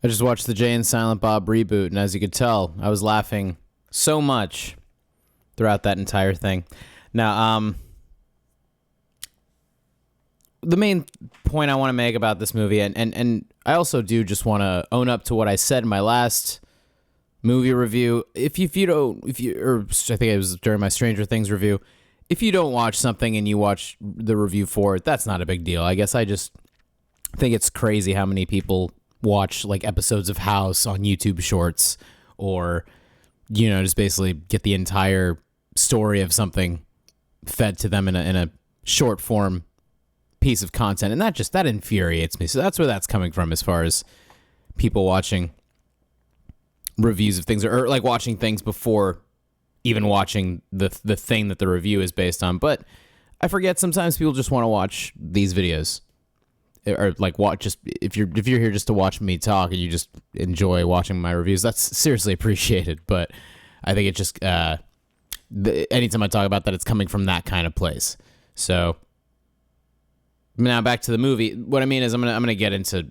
I just watched the Jay and Silent Bob reboot, and as you could tell, I was laughing so much throughout that entire thing. Now, the main point I want to make about this movie, and I also do just want to own up to what I said in my last movie review. I think it was during my Stranger Things review. If you don't watch something and you watch the review for it, that's not a big deal. I guess I just think it's crazy how many people watch like episodes of House on YouTube Shorts, or just basically get the entire story of something fed to them in a short form piece of content, and that infuriates me. So that's where that's coming from, as far as people watching reviews of things, or like watching things before even watching the thing that the review is based on. But I forget sometimes people just want to watch these videos, or like watch, just if you're here just to watch me talk and you just enjoy watching my reviews, that's seriously appreciated. But I think it just anytime I talk about that, it's coming from that kind of place. So now back to the movie. What I mean is I'm gonna get into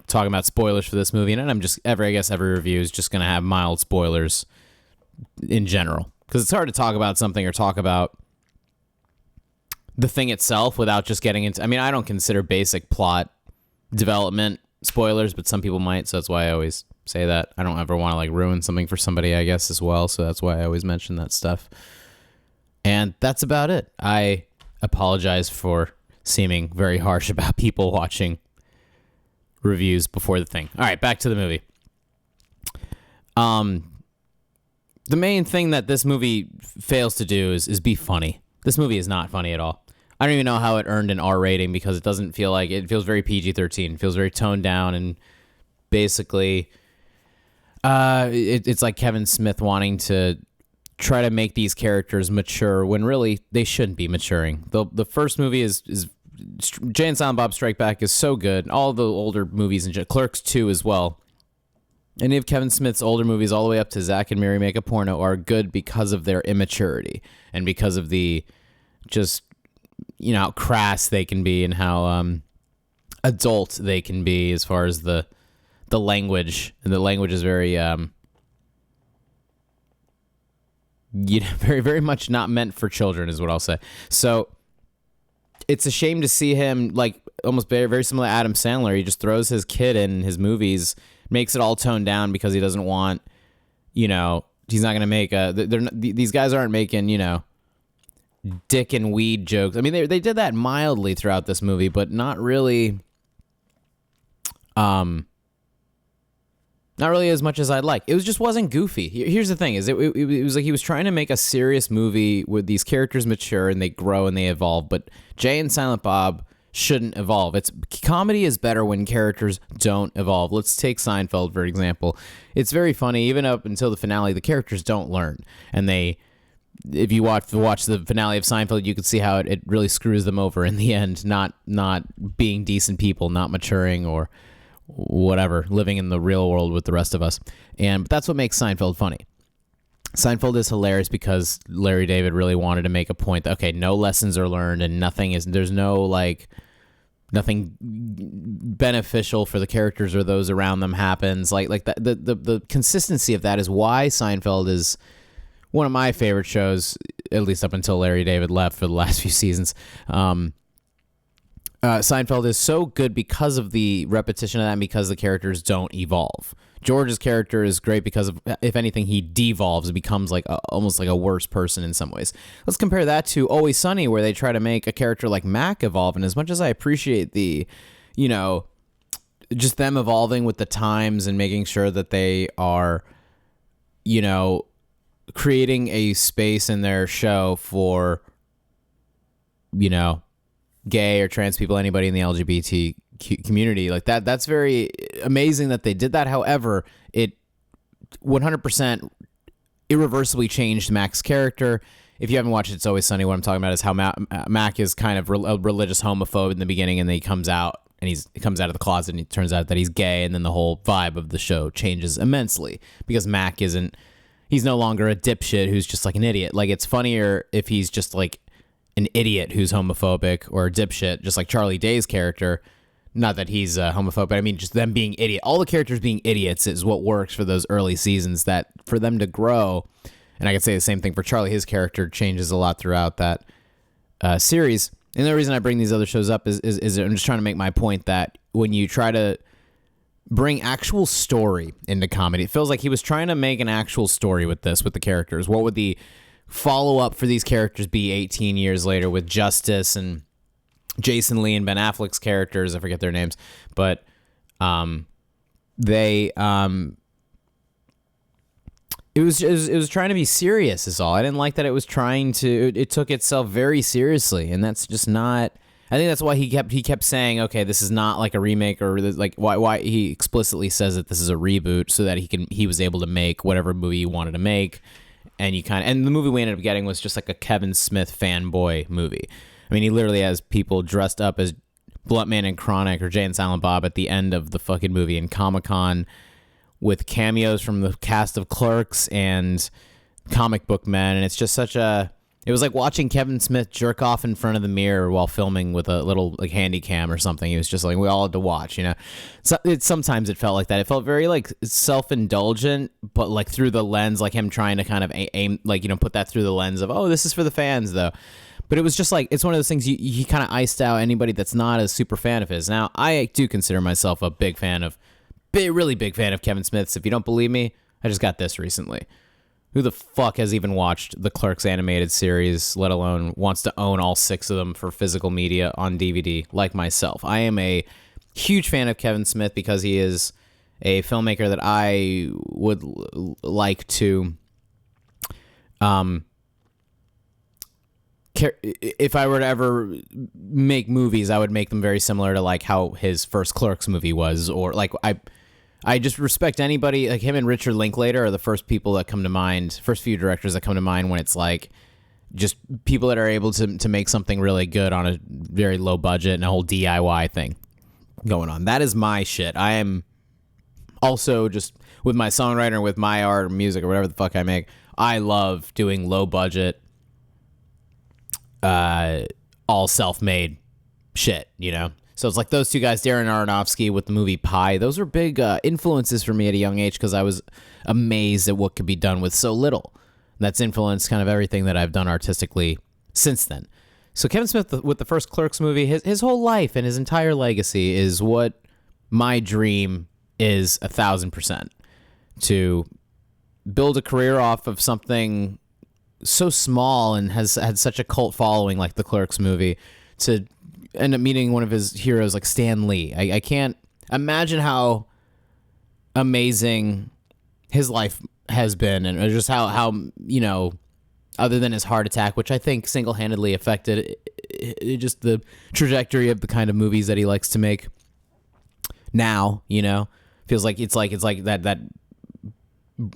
talking about spoilers for this movie, and I'm just I guess every review is just gonna have mild spoilers in general, because it's hard to talk about something or talk about the thing itself without just getting into. I mean, I don't consider basic plot development spoilers, but some people might, so that's why I always say that. I don't ever want to like ruin something for somebody, I guess, as well, so that's why I always mention that stuff. And that's about it. I apologize for seeming very harsh about people watching reviews before the thing. All right, back to the movie. The main thing that this movie fails to do is be funny. This movie is not funny at all. I don't even know how it earned an R rating, because it doesn't feel like it feels very PG-13. It feels very toned down, and basically it's like Kevin Smith wanting to try to make these characters mature when really they shouldn't be maturing. The first movie is Jay and Silent Bob Strike Back is so good. All the older movies, and Clerks 2 as well. Any of Kevin Smith's older movies, all the way up to Zack and Miri Make a Porno, are good because of their immaturity and because of the just how crass they can be, and how adult they can be as far as the language. And the language is very very, very much not meant for children, is what I'll say. So it's a shame to see him, like, almost very, very similar to Adam Sandler. He just throws his kid in his movies, makes it all toned down because he doesn't want, he's not going to make these guys aren't making, dick and weed jokes. I mean, they did that mildly throughout this movie, but not really as much as I'd like. It just wasn't goofy. Here's the thing: it was like he was trying to make a serious movie where these characters mature and they grow and they evolve. But Jay and Silent Bob shouldn't evolve. Comedy is better when characters don't evolve. Let's take Seinfeld, for example. It's very funny, even up until the finale. The characters don't learn, and if you watch the finale of Seinfeld, you can see how it really screws them over in the end. Not being decent people, not maturing, or whatever, living in the real world with the rest of us. But that's what makes Seinfeld funny. Seinfeld is hilarious because Larry David really wanted to make a point that, okay, no lessons are learned, and there's nothing beneficial for the characters or those around them happens. Like that, the consistency of that is why Seinfeld is one of my favorite shows, at least up until Larry David left for the last few seasons. Seinfeld is so good because of the repetition of that, and because the characters don't evolve. George's character is great because of, if anything, he devolves and becomes almost like a worse person in some ways. Let's compare that to Always Sunny, where they try to make a character like Mac evolve. And as much as I appreciate the, just them evolving with the times and making sure that they are, creating a space in their show for, gay or trans people, anybody in the LGBT community, like that's very amazing that they did that. However, it 100% irreversibly changed Mac's character. If you haven't watched It's Always Sunny, what I'm talking about is how Mac is kind of a religious homophobe in the beginning, and then he comes out of the closet, and it turns out that he's gay, and then the whole vibe of the show changes immensely because Mac he's no longer a dipshit who's just like an idiot. Like, it's funnier if he's just like an idiot who's homophobic or a dipshit, just like Charlie Day's character, Not that he's homophobic, but I mean just them being idiot. All the characters being idiots is what works for those early seasons. That for them to grow, and I could say the same thing for Charlie. His character changes a lot throughout that series. And the reason I bring these other shows up is I'm just trying to make my point that when you try to bring actual story into comedy, it feels like he was trying to make an actual story with this, with the characters. What would the follow-up for these characters be 18 years later with Justice and Jason Lee and Ben Affleck's characters? I forget their names, but they it was trying to be serious is all. I didn't like that it was trying to, it took itself very seriously, and that's just not, I think that's why he kept saying, okay, this is not like a remake, or like why he explicitly says that this is a reboot so that he was able to make whatever movie he wanted to make. And and the movie we ended up getting was just like a Kevin Smith fanboy movie. I mean, he literally has people dressed up as Bluntman and Chronic or Jay and Silent Bob at the end of the fucking movie in Comic-Con, with cameos from the cast of Clerks and Comic Book Men, and it's just it was like watching Kevin Smith jerk off in front of the mirror while filming with a little like handy cam or something. It was just like we all had to watch, you know. So sometimes it felt like that. It felt very like self-indulgent, but like through the lens, like him trying to kind of aim, like, you know, put that through the lens of, oh, this is for the fans though. But it was just like, it's one of those things he kind of iced out anybody that's not a super fan of his. Now, I do consider myself a really big fan of Kevin Smith's. If you don't believe me, I just got this recently. Who the fuck has even watched the Clerks animated series, let alone wants to own all 6 of them for physical media on DVD, like myself? I am a huge fan of Kevin Smith because he is a filmmaker that I would like to, if I were to ever make movies, I would make them very similar to like how his first Clerks movie was, or like I just respect anybody like him and Richard Linklater are the first people that come to mind, first few directors that come to mind when it's like just people that are able to make something really good on a very low budget and a whole DIY thing going on. That is my shit. I am also just with my songwriting, with my art or music or whatever the fuck I make, I love doing low budget, all self-made shit, you know? So it's like those two guys, Darren Aronofsky with the movie Pi. Those were big influences for me at a young age because I was amazed at what could be done with so little. And that's influenced kind of everything that I've done artistically since then. So Kevin Smith with the first Clerks movie, his whole life and his entire legacy is what my dream is 1,000%. To build a career off of something so small and has had such a cult following like the Clerks movie, to end up meeting one of his heroes like Stan Lee. I can't imagine how amazing his life has been, and just how you know, other than his heart attack, which I think single-handedly affected just the trajectory of the kind of movies that he likes to make now, you know. Feels like it's like that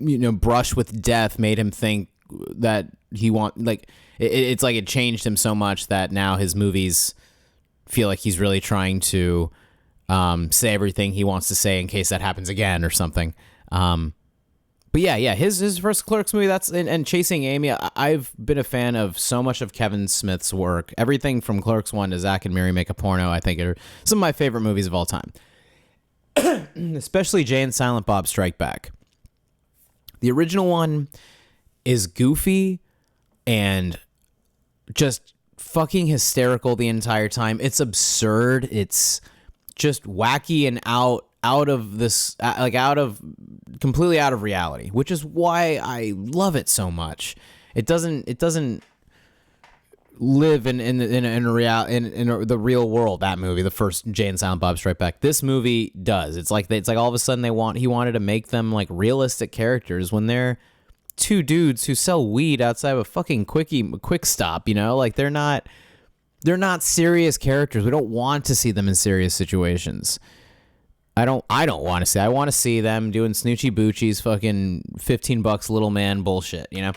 you know, brush with death made him think that it's like it changed him so much that now his movies feel like he's really trying to say everything he wants to say in case that happens again or something. But yeah, his first Clerks movie, and Chasing Amy, I've been a fan of so much of Kevin Smith's work. Everything from Clerks 1 to Zack and Miri Make a Porno, I think are some of my favorite movies of all time. Especially Jay and Silent Bob Strike Back. The original one is goofy and just fucking hysterical the entire time. It's absurd. It's just wacky and completely out of reality, which is why I love it so much. It doesn't live in the real world. That movie, the first Jay and Silent Bob Strike Back. This movie does. It's like all of a sudden he wanted to make them like realistic characters when they're two dudes who sell weed outside of a fucking quick stop, you know? Like they're not serious characters. We don't want to see them in serious situations. I don't want to see. I want to see them doing Snoochie Boochies, fucking $15 little man bullshit, you know?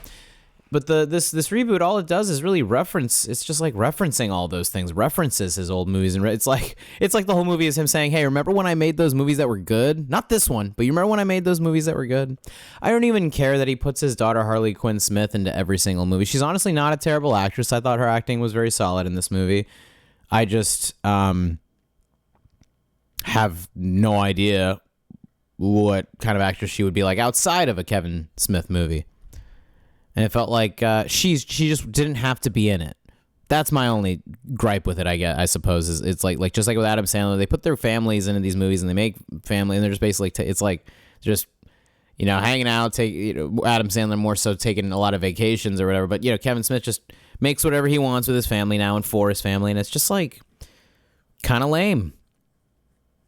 But this reboot, all it does is really reference. It's just like referencing all those things, references his old movies, and it's like the whole movie is him saying, "Hey, remember when I made those movies that were good? Not this one, but you remember when I made those movies that were good?" I don't even care that he puts his daughter Harley Quinn Smith into every single movie. She's honestly not a terrible actress. I thought her acting was very solid in this movie. I just have no idea what kind of actress she would be like outside of a Kevin Smith movie. And it felt like she just didn't have to be in it. That's my only gripe with it, I suppose. Is it's like just like with Adam Sandler, they put their families into these movies and they make family, and they're just basically it's like just hanging out. Adam Sandler more so taking a lot of vacations or whatever, but Kevin Smith just makes whatever he wants with his family now and for his family, and it's just like kind of lame.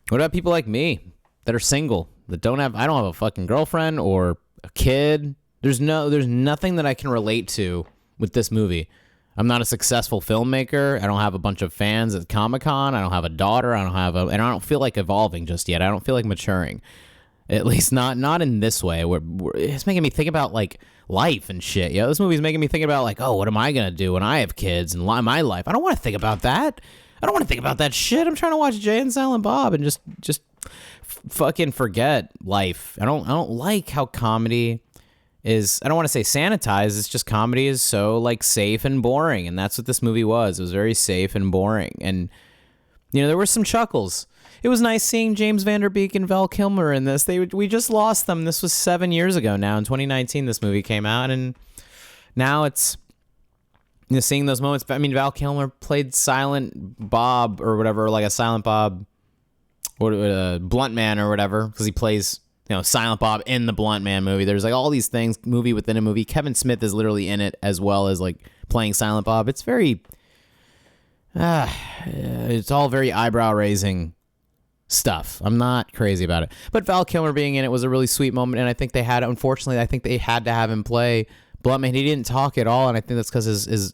What about people like me that are single that I don't have a fucking girlfriend or a kid? There's nothing that I can relate to with this movie. I'm not a successful filmmaker. I don't have a bunch of fans at Comic-Con. I don't have a daughter. And I don't feel like evolving just yet. I don't feel like maturing. At least not in this way. It's making me think about like life and shit. This movie's making me think about like, oh, what am I gonna do when I have kids and my life? I don't want to think about that. I don't want to think about that shit. I'm trying to watch Jay and Silent Bob and just fucking forget life. I don't like how comedy is, I don't want to say sanitized. It's just comedy is so like safe and boring, and that's what this movie was. It was very safe and boring, and there were some chuckles. It was nice seeing James Van Der Beek and Val Kilmer in this. We just lost them. This was 7 years ago now. In 2019, this movie came out, and now it's seeing those moments. I mean, Val Kilmer played Silent Bob or whatever, like a Silent Bob, or Blunt Man or whatever, because he plays Silent Bob in the Blunt Man movie. There's like all these things, movie within a movie. Kevin Smith is literally in it as well as like playing Silent Bob. It's very, it's all very eyebrow raising stuff. I'm not crazy about it. But Val Kilmer being in it was a really sweet moment, and I think they had to have him play Blunt Man. He didn't talk at all, and I think that's because his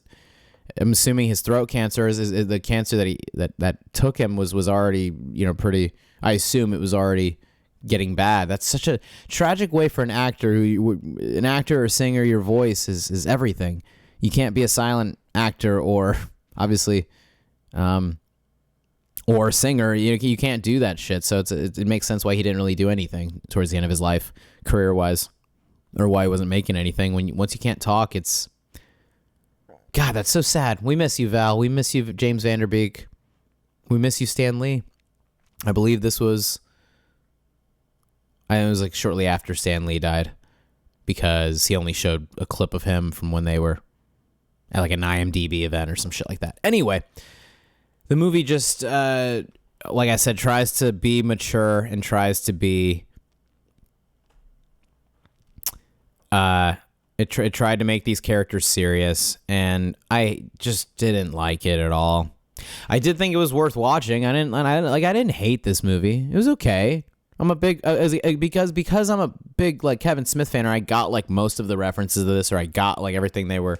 I'm assuming his throat cancer is the cancer that took him was already pretty. I assume it was already getting bad. That's such a tragic way for an actor an actor or singer. Your voice is everything. You can't be a silent actor or obviously or a singer. You can't do that shit. So it makes sense why he didn't really do anything towards the end of his life career wise, or why he wasn't making anything. Once you can't talk, it's God, that's so sad. We miss you, Val. We miss you, James Van Der Beek. We miss you, Stan Lee. I believe this was like shortly after Stan Lee died, because he only showed a clip of him from when they were at like an IMDb event or some shit like that. Anyway, the movie just, like I said, tries to be mature and tries to be, it tried to make these characters serious, and I just didn't like it at all. I did think it was worth watching. I didn't hate this movie. It was okay. I'm a big because I'm a big like Kevin Smith fan, or I got like most of the references to this, or I got like everything they were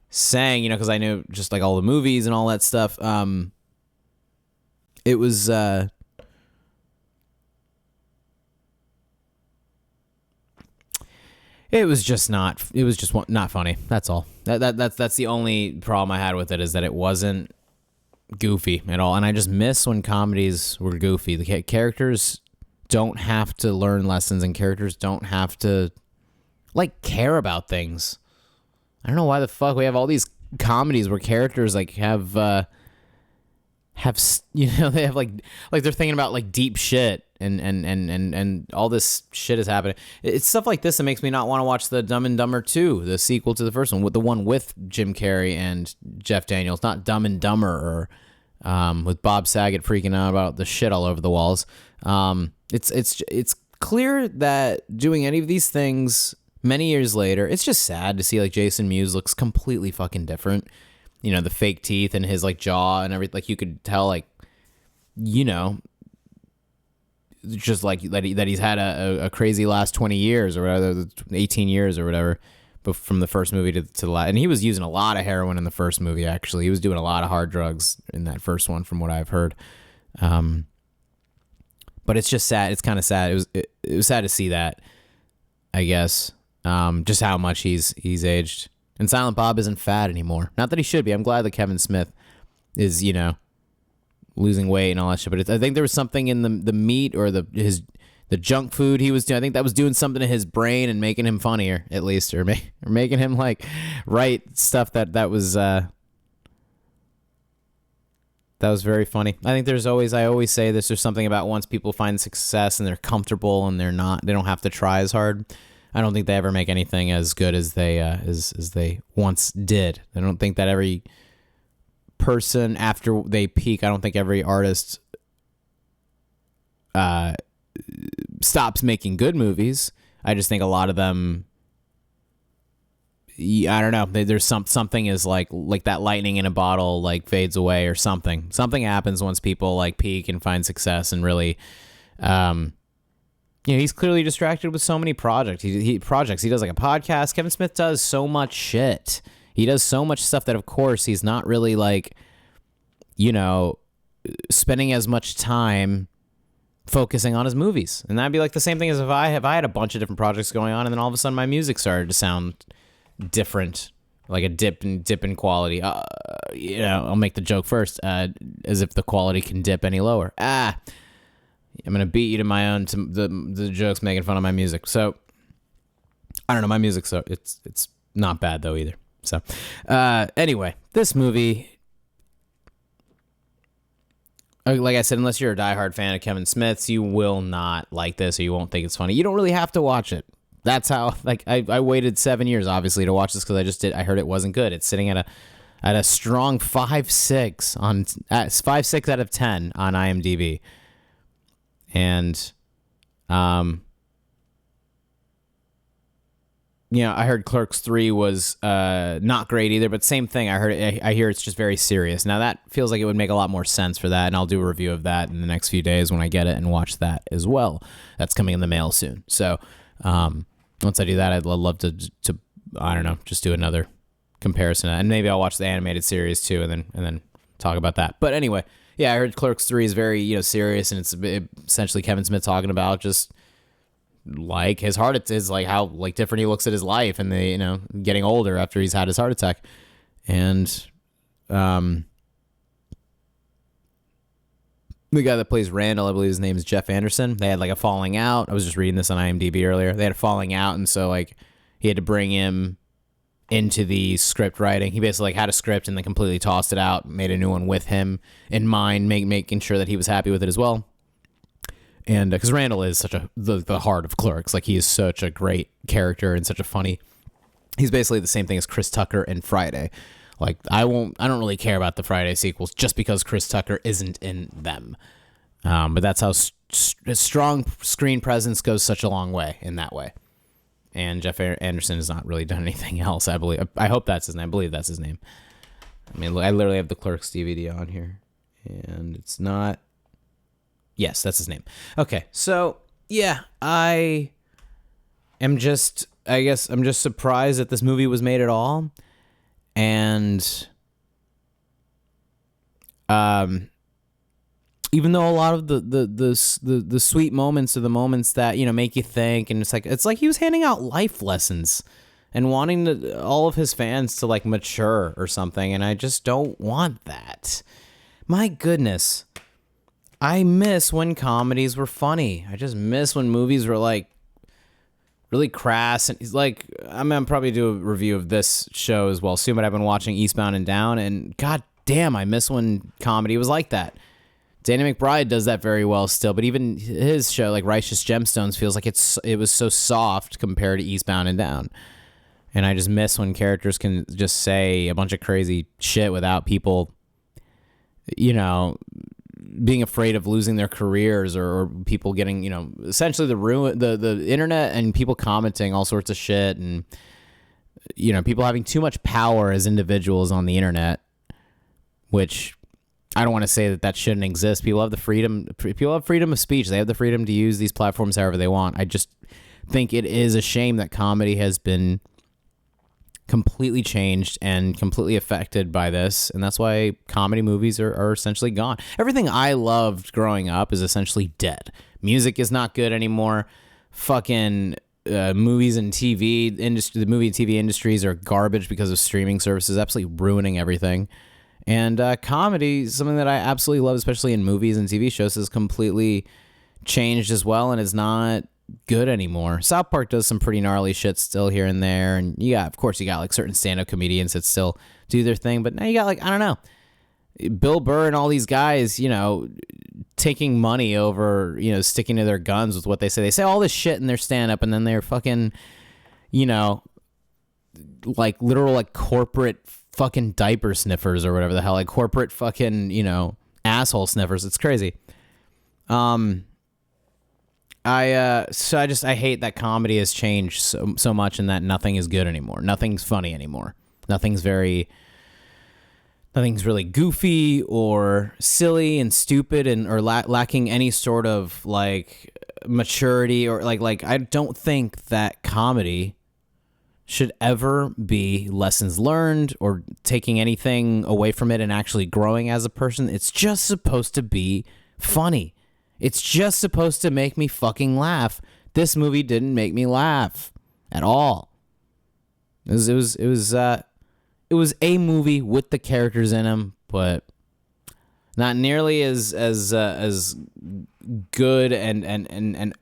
saying, because I knew just like all the movies and all that stuff. It was just not funny. That's all. That's the only problem I had with it, is that it wasn't goofy at all. And I just miss when comedies were goofy. The characters don't have to learn lessons, and characters don't have to like care about things. I don't know why the fuck we have all these comedies where characters like have they have like they're thinking about like deep shit and all this shit is happening. It's stuff like this that makes me not want to watch the Dumb and Dumber 2, the sequel to the first one, with the one with Jim Carrey and Jeff Daniels, not Dumb and Dumber, or with Bob Saget freaking out about the shit all over the walls. It's clear that doing any of these things many years later, it's just sad to see like Jason Mewes looks completely fucking different. The fake teeth and his like jaw and everything. Like you could tell, like, just like that he's had a crazy last 20 years or whatever, 18 years or whatever, but from the first movie to the last. And he was using a lot of heroin in the first movie. Actually, he was doing a lot of hard drugs in that first one, from what I've heard. But it's just sad. It's kind of sad. It was sad to see that, I guess. Just how much he's aged. And Silent Bob isn't fat anymore. Not that he should be. I'm glad that Kevin Smith is, losing weight and all that shit. But I think there was something in the meat or the junk food he was doing. I think that was doing something to his brain and making him funnier, at least, or making him like write stuff that was that That was very funny. I think I always say this, there's something about once people find success and they're comfortable and they don't have to try as hard. I don't think they ever make anything as good as they once did. I don't think that every person after they peak, I don't think every artist stops making good movies. I just think a lot of them, I don't know. There's something is like that lightning in a bottle like fades away or something. Something happens once people like peak and find success and really, he's clearly distracted with so many projects. He does like a podcast. Kevin Smith does so much shit. He does so much stuff that of course he's not really like, spending as much time focusing on his movies. And that'd be like the same thing as if I had a bunch of different projects going on and then all of a sudden my music started to sound different, like a dip in quality. I'll make the joke first, as if the quality can dip any lower. I'm gonna beat you to my own the jokes making fun of my music. So I don't know, my music, so it's not bad though either. So anyway, this movie, like I said, unless you're a diehard fan of Kevin Smith's, you will not like this, or you won't think it's funny. You don't really have to watch it. That's how, like, I waited 7 years, obviously, to watch this because I heard it wasn't good. It's sitting at a strong 5.6 out of 10 on IMDb. And, I heard Clerks 3 was not great either, but same thing. I hear it's just very serious. Now that feels like it would make a lot more sense for that, and I'll do a review of that in the next few days when I get it and watch that as well. That's coming in the mail soon. So, once I do that, I'd love to I don't know, just do another comparison, and maybe I'll watch the animated series too, and then talk about that. But anyway, yeah, I heard Clerks 3 is very serious, and it's essentially Kevin Smith talking about just like his heart. It's like how like different he looks at his life, and getting older after he's had his heart attack, and the guy that plays Randall, I believe his name is Jeff Anderson. They had like a falling out. I was just reading this on IMDb earlier. They had a falling out, and so like he had to bring him into the script writing. He basically like had a script and then completely tossed it out, made a new one with him in mind, making sure that he was happy with it as well. And because Randall is such the heart of Clerks, like he is such a great character and such a funny. He's basically the same thing as Chris Tucker in Friday. Like I don't really care about the Friday sequels just because Chris Tucker isn't in them. But that's how strong screen presence goes such a long way in that way. And Jeff Anderson has not really done anything else, I believe. I hope that's his name. I believe that's his name. I mean, I literally have the Clerks DVD on here, and it's not. Yes, that's his name. Okay, so yeah, I guess I'm just surprised that this movie was made at all. And even though a lot of the sweet moments are the moments that make you think, and it's like he was handing out life lessons and wanting all of his fans to like mature or something, and I just don't want that. My goodness, I miss when comedies were funny. I just miss when movies were like really crass. And he's like, I'm probably do a review of this show as well soon, but I've been watching Eastbound and Down, and god damn, I miss when comedy was like that. Danny McBride does that very well still, but even his show, like Righteous Gemstones, feels like it was so soft compared to Eastbound and Down. And I just miss when characters can just say a bunch of crazy shit without people, being afraid of losing their careers, or people getting, essentially the internet and people commenting all sorts of shit, and people having too much power as individuals on the internet, which I don't want to say that shouldn't exist. People have freedom of speech. They have the freedom to use these platforms however they want. I just think it is a shame that comedy has been completely changed and completely affected by this, and that's why comedy movies are essentially gone. Everything I loved growing up is essentially dead. Music is not good anymore. Fucking movies and TV industry, the movie and TV industries are garbage because of streaming services, absolutely ruining everything. And comedy, something that I absolutely love, especially in movies and TV shows, has completely changed as well, and is not good anymore. South Park does some pretty gnarly shit still here and there, and of course you got like certain stand-up comedians that still do their thing, but now you got like, I don't know, Bill Burr and all these guys, taking money over, sticking to their guns with what they say. They say all this shit in their stand-up, and then they're fucking, like literal like corporate fucking diaper sniffers or whatever the hell, like corporate fucking, asshole sniffers. It's crazy. I hate that comedy has changed so much, and that nothing is good anymore. Nothing's funny anymore. Nothing's really goofy or silly and stupid and or lacking any sort of like maturity or like I don't think that comedy should ever be lessons learned or taking anything away from it and actually growing as a person. It's just supposed to be funny. It's just supposed to make me fucking laugh. This movie didn't make me laugh at all. It was a movie with the characters in them, but not nearly as good and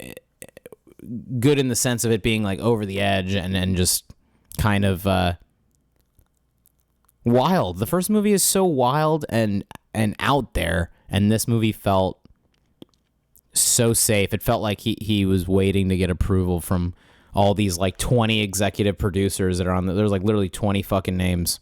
good in the sense of it being like over the edge and just kind of wild. The first movie is so wild and out there, and this movie felt so safe. It felt like he was waiting to get approval from all these like 20 executive producers that are on there's like literally 20 fucking names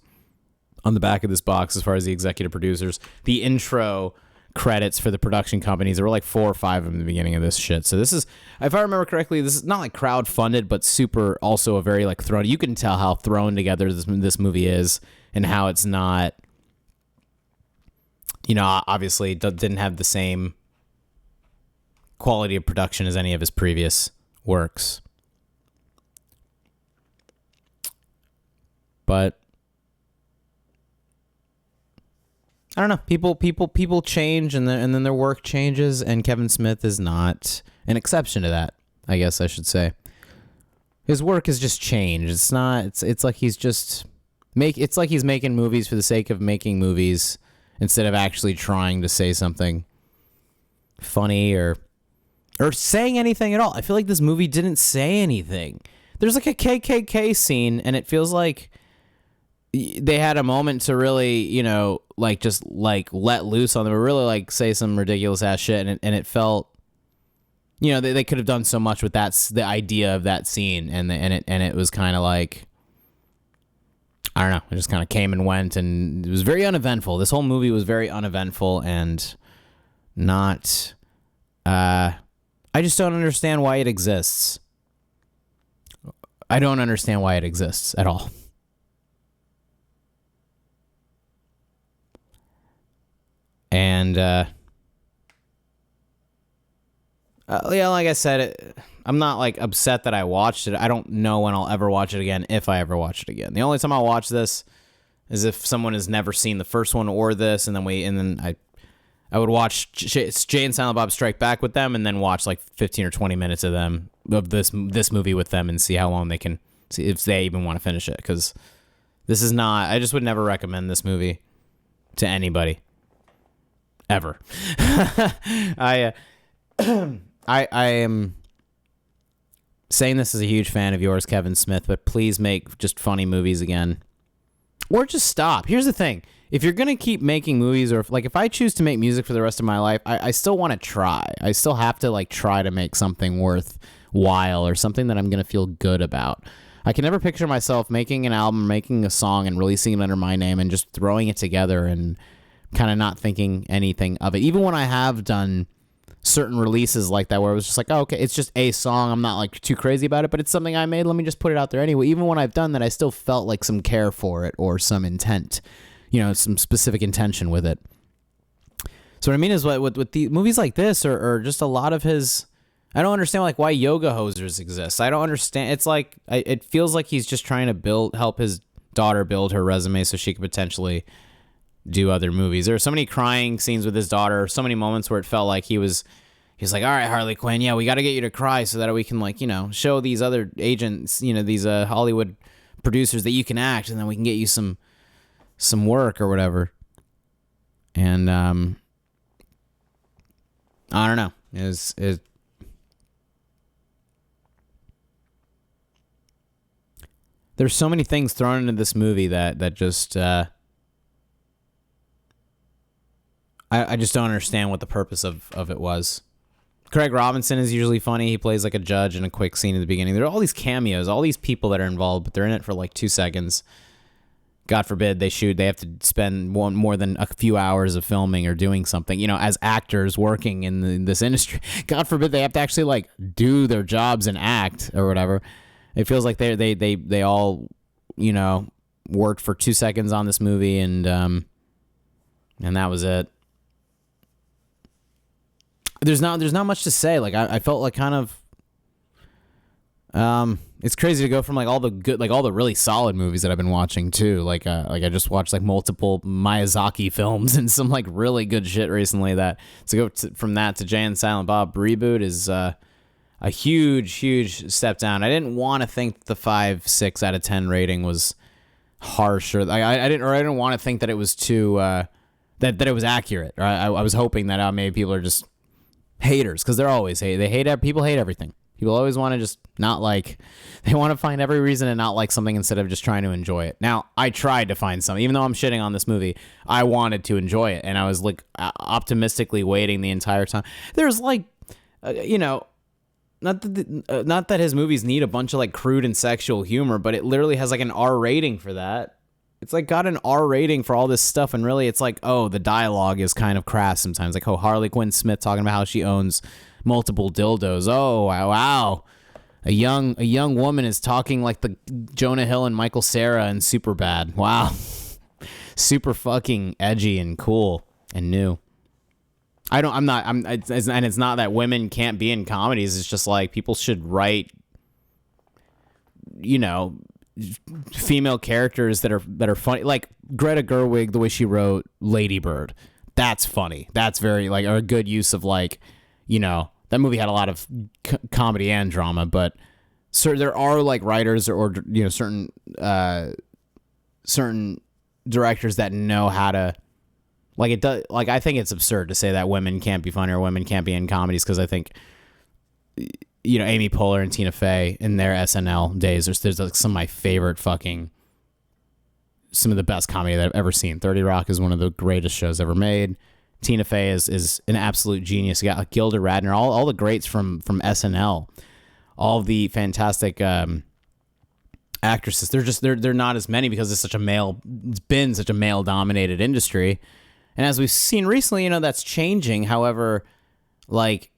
on the back of this box as far as the executive producers. The intro credits for the production companies, there were like 4 or 5 of them in the beginning of this shit. So this is, if I remember correctly, this is not like crowd-funded, but super also a very like thrown, you can tell how thrown together this movie is and how it's not, obviously didn't have the same quality of production as any of his previous works. But I don't know. People change, and then their work changes, and Kevin Smith is not an exception to that. I guess I should say his work has just changed. It's not. It's like he's just It's like he's making movies for the sake of making movies instead of actually trying to say something funny or saying anything at all. I feel like this movie didn't say anything. There's like a KKK scene, and it feels like they had a moment to really, like just like let loose on them or really like say some ridiculous ass shit. And it felt, they could have done so much with the idea of that scene. And it was kind of like, I don't know. It just kind of came and went, and it was very uneventful. This whole movie was very uneventful and not, I just don't understand why it exists. I don't understand why it exists at all. And, like I said, I'm not like upset that I watched it. I don't know when I'll ever watch it again, if I ever watch it again. The only time I'll watch this is if someone has never seen the first one or this, and then I would watch Jay and Silent Bob Strike Back with them, and then watch like 15 or 20 minutes of this movie with them, and see how long they can see if they even want to finish it. Because this is not. I just would never recommend this movie to anybody ever. I am saying this as a huge fan of yours, Kevin Smith, but please make just funny movies again, or just stop. Here's the thing. If you're going to keep making movies, or if I choose to make music for the rest of my life, I still want to try. I still have to like try to make something worthwhile or something that I'm going to feel good about. I can never picture myself making an album, making a song and releasing it under my name and just throwing it together and kind of not thinking anything of it. Even when I have done certain releases like that where it was just like, oh, okay, it's just a song. I'm not like too crazy about it, but it's something I made. Let me just put it out there anyway. Even when I've done that, I still felt like some care for it or some intent. Some specific intention with it. So what I mean is with the movies like this or just a lot of his, I don't understand like why yoga hosers exist. I don't understand. It's like, it feels like he's just trying to help his daughter build her resume so she could potentially do other movies. There are so many crying scenes with his daughter, so many moments where it felt like he's like, all right, Harley Quinn, yeah, we got to get you to cry so that we can like, show these other agents, these Hollywood producers that you can act, and then we can get you some work or whatever. And I don't know. There's so many things thrown into this movie that just I just don't understand what the purpose of it was. Craig Robinson is usually funny. He plays like a judge in a quick scene at the beginning. There are all these cameos, all these people that are involved, but they're in it for like 2 seconds. God forbid they have to spend more than a few hours of filming or doing something, as actors working in this industry. God forbid they have to actually like do their jobs and act or whatever. It feels like they all, worked for 2 seconds on this movie and that was it. There's not much to say. Like I felt like kind of it's crazy to go from like all the good, like all the really solid movies that I've been watching too. Like I just watched like multiple Miyazaki films and some like really good shit recently. That to go from that to Jay and Silent Bob Reboot is a huge step down. I didn't want to think the 5-6 out of 10 rating was harsh, or I didn't want to think that it was too that it was accurate. Or I was hoping that maybe people are just haters, because they're always people hate everything. People always want to just not like, they want to find every reason to not like something instead of just trying to enjoy it. Now, I tried to find something, even though I'm shitting on this movie, I wanted to enjoy it, and I was like optimistically waiting the entire time. There's like, not that his movies need a bunch of like crude and sexual humor, but it literally has like an R rating for that. It's like got an R rating for all this stuff, and really it's like, oh, the dialogue is kind of crass sometimes. Like, oh, Harley Quinn Smith talking about how she owns multiple dildos. Oh, wow. A young woman is talking like the Jonah Hill and Michael Cera in Superbad. Wow. Super fucking edgy and cool and new. And it's not that women can't be in comedies. It's just like people should write, female characters that are funny, like Greta Gerwig, the way she wrote Lady Bird. That's funny. That's very like a good use of like, that movie had a lot of comedy and drama, but there are like writers or certain directors that know how to, like, it does. Like, I think it's absurd to say that women can't be funny or women can't be in comedies, because I think Amy Poehler and Tina Fey in their SNL days, there's like some of my favorite some of the best comedy that I've ever seen. 30 Rock is one of the greatest shows ever made. Tina Fey is an absolute genius. You got like Gilda Radner, all the greats from SNL, all the fantastic actresses. They're not as many because it's been such a male dominated industry. And as we've seen recently, that's changing. However, like,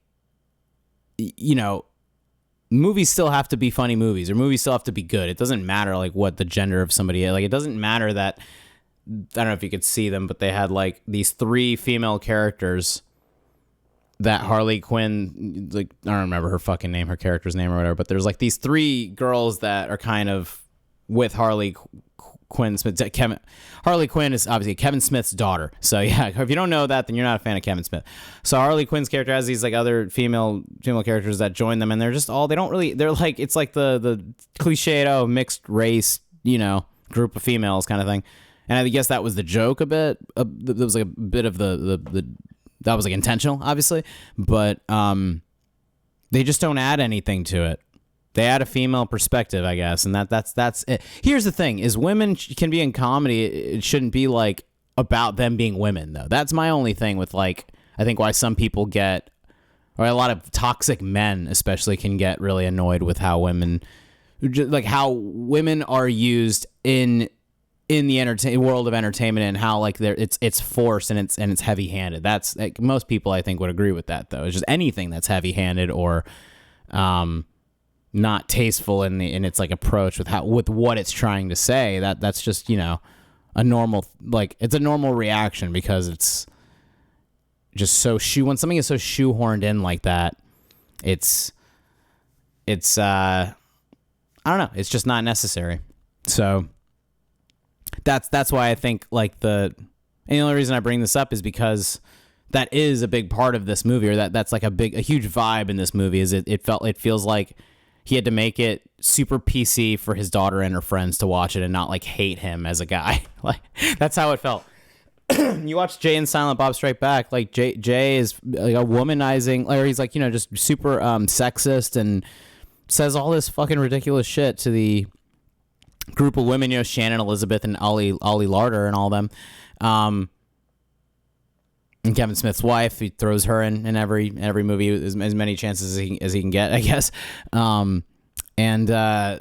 movies still have to be funny movies, or movies still have to be good. It doesn't matter like what the gender of somebody is. Like, it doesn't matter that, I don't know if you could see them, but they had like these 3 female characters that Harley Quinn, like, I don't remember her fucking name, her character's name or whatever, but there's like these 3 girls that are kind of with Harley Quinn Smith. Harley Quinn is obviously Kevin Smith's daughter. So yeah, if you don't know that, then you're not a fan of Kevin Smith. So Harley Quinn's character has these like other female characters that join them, and they're just all, they're like, it's like the cliched, mixed race, group of females kind of thing. And I guess that was the joke a bit. There was like a bit of the that was like intentional, obviously, but they just don't add anything to it. They add a female perspective, I guess, and that's it. Here's the thing: is women can be in comedy. It shouldn't be like about them being women, though. That's my only thing with like, I think why some people get, or a lot of toxic men especially, can get really annoyed with how women are used in the world of entertainment, and how like it's forced and it's heavy-handed. That's like, most people I think would agree with that, though. It's just anything that's heavy-handed or not tasteful in its like approach with what it's trying to say. That's just a normal, like, it's a normal reaction, because it's just when something is so shoehorned in like that, it's I don't know, it's just not necessary. So that's why I think like and the only reason I bring this up is because that is a big part of this movie, or that's like a huge vibe in this movie, is it feels like he had to make it super PC for his daughter and her friends to watch it and not like hate him as a guy. Like, that's how it felt. You watch Jay and Silent Bob Strike Back, like Jay is like a womanizing, or he's like, just super sexist and says all this fucking ridiculous shit to the group of women, Shannon Elizabeth and Ollie Larder and all them. And Kevin Smith's wife, he throws her in every movie as many chances as he can get, I guess. And I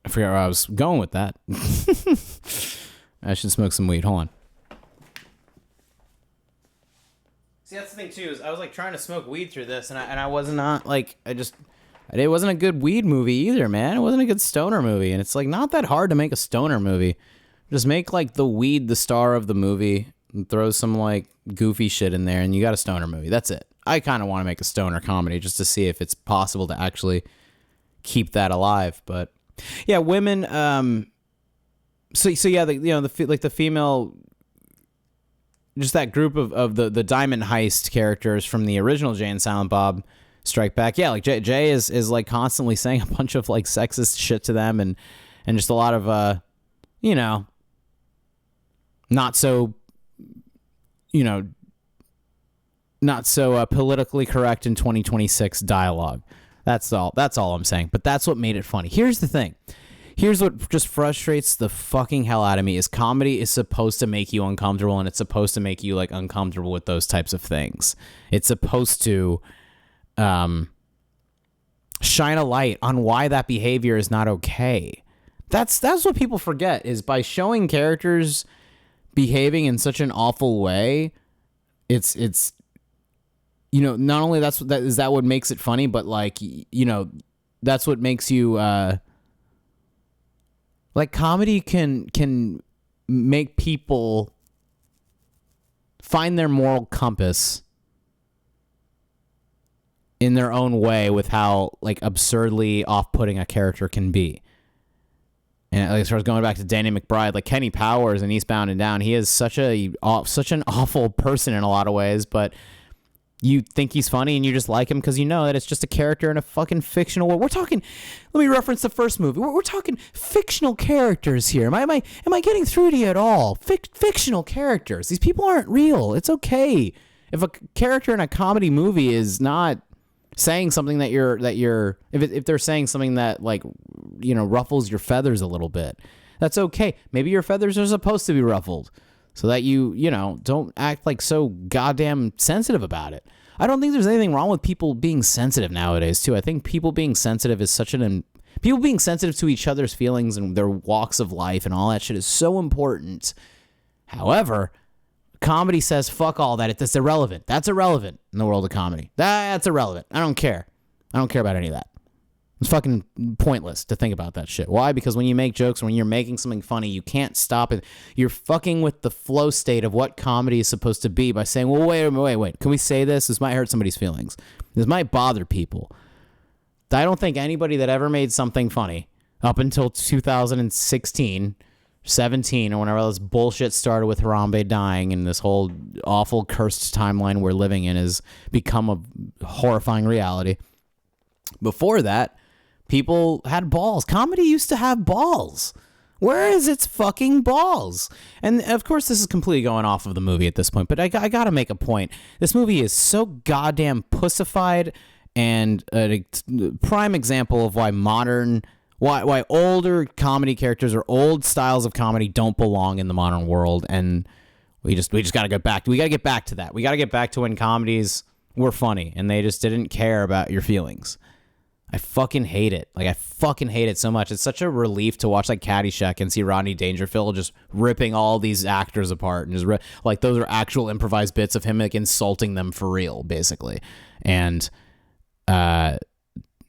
forget where I was going with that. I should smoke some weed. Hold on. See, that's the thing too. Is I was like trying to smoke weed through this, and I was not like it wasn't a good weed movie either, man. It wasn't a good stoner movie, and it's like not that hard to make a stoner movie. Just make like the weed the star of the movie, and throw some like goofy shit in there, and you got a stoner movie. That's it. I kind of want to make a stoner comedy just to see if it's possible to actually keep that alive. But yeah, women. So yeah, the female. Just that group of the Diamond Heist characters from the original Jay and Silent Bob Strike Back. Yeah, like Jay is like constantly saying a bunch of like sexist shit to them and just a lot of not so politically correct in 2026 dialogue. That's all I'm saying. But that's what made it funny. Here's the thing. Here's what just frustrates the fucking hell out of me is comedy is supposed to make you uncomfortable, and it's supposed to make you like uncomfortable with those types of things. It's supposed to shine a light on why that behavior is not okay. That's what people forget is by showing characters behaving in such an awful way, it's not only is that what makes it funny, but like that's what makes you like comedy can make people find their moral compass in their own way with how like absurdly off-putting a character can be. And like, as far as going back to Danny McBride, like Kenny Powers in Eastbound and Down, he is such an awful person in a lot of ways, but you think he's funny and you just like him because you know that it's just a character in a fucking fictional world. We're talking, let me reference the first movie. We're talking fictional characters here. Am I getting through to you at all? Fictional characters. These people aren't real. It's okay. If a character in a comedy movie is not saying something if they're saying something that like, ruffles your feathers a little bit, that's okay. Maybe your feathers are supposed to be ruffled, so that you don't act like so goddamn sensitive about it. I don't think there's anything wrong with people being sensitive nowadays, too. I think people being sensitive is people being sensitive to each other's feelings and their walks of life and all that shit is so important. However, comedy says fuck all that. It's irrelevant. That's irrelevant in the world of comedy. That's irrelevant. I don't care. I don't care about any of that. It's fucking pointless to think about that shit. Why? Because when you make jokes, when you're making something funny, you can't stop it. You're fucking with the flow state of what comedy is supposed to be by saying, well, wait. Can we say this? This might hurt somebody's feelings. This might bother people. I don't think anybody that ever made something funny up until 2016, 17, or whenever all this bullshit started with Harambe dying and this whole awful cursed timeline we're living in has become a horrifying reality. Before that, people had balls. Comedy used to have balls. Where is its fucking balls? And of course, this is completely going off of the movie at this point, but I got to make a point. This movie is so goddamn pussified and a prime example of why older comedy characters or old styles of comedy don't belong in the modern world. And we just got to get back. We got to get back to that. We got to get back to when comedies were funny and they just didn't care about your feelings. I fucking hate it. Like, I fucking hate it so much. It's such a relief to watch, like, Caddyshack and see Rodney Dangerfield just ripping all these actors apart. And just like, those are actual improvised bits of him, like, insulting them for real, basically. And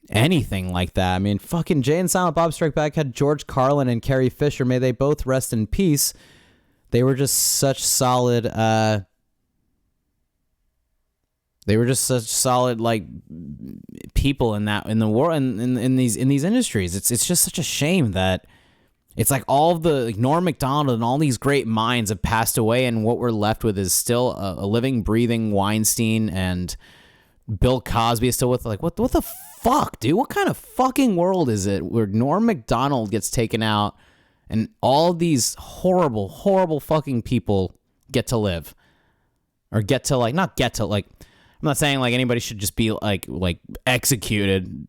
anything like that. I mean, fucking Jay and Silent Bob Strike Back had George Carlin and Carrie Fisher. May they both rest in peace. They were just such solid... They were just such solid like people in the world in these industries. It's just such a shame that it's like all of the like Norm Macdonald and all these great minds have passed away, and what we're left with is still a living, breathing Weinstein, and Bill Cosby is still with like what the fuck, dude? What kind of fucking world is it where Norm Macdonald gets taken out and all these horrible, horrible fucking people get to live or get to like not get to like. I'm not saying like anybody should just be like executed,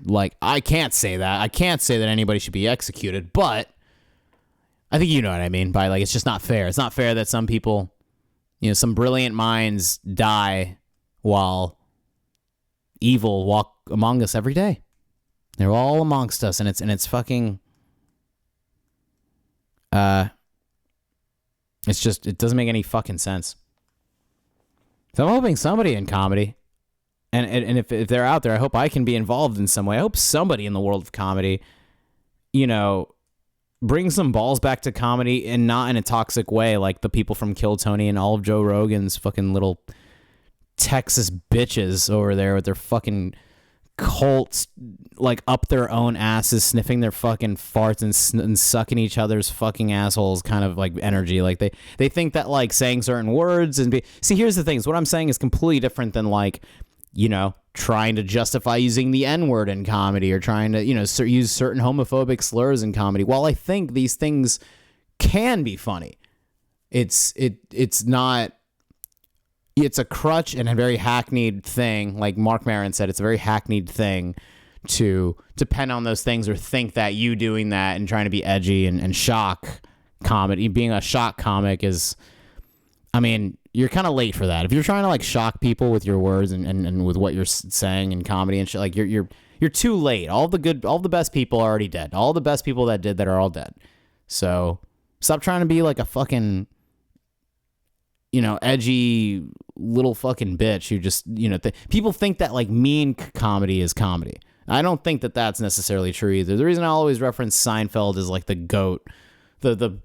like I can't say that. I can't say that anybody should be executed, but I think you know what I mean by like, it's just not fair. It's not fair that some people, some brilliant minds die while evil walk among us every day. They're all amongst us, and it's fucking, it's just, it doesn't make any fucking sense. So I'm hoping somebody in comedy, and if they're out there, I hope I can be involved in some way. I hope somebody in the world of comedy, bring some balls back to comedy, and not in a toxic way like the people from Kill Tony and all of Joe Rogan's fucking little Texas bitches over there with their fucking cults, like up their own asses, sniffing their fucking farts and sucking each other's fucking assholes kind of like energy. Like they think that like saying certain words and see, here's the thing, is what I'm saying is completely different than like, trying to justify using the N-word in comedy, or trying to, use certain homophobic slurs in comedy. While I think these things can be funny, it's not, it's a crutch and a very hackneyed thing. Like Mark Maron said, it's a very hackneyed thing to depend on those things, or think that you doing that and trying to be edgy and shock comedy, being a shock comic is, I mean, you're kind of late for that. If you're trying to like shock people with your words and with what you're saying in comedy and shit, like you're too late. All the best people are already dead. All the best people that did that are all dead. So stop trying to be like a fucking, edgy little fucking bitch who just, people think that like mean comedy is comedy. I don't think that that's necessarily true either. The reason I always reference Seinfeld is like the GOAT, the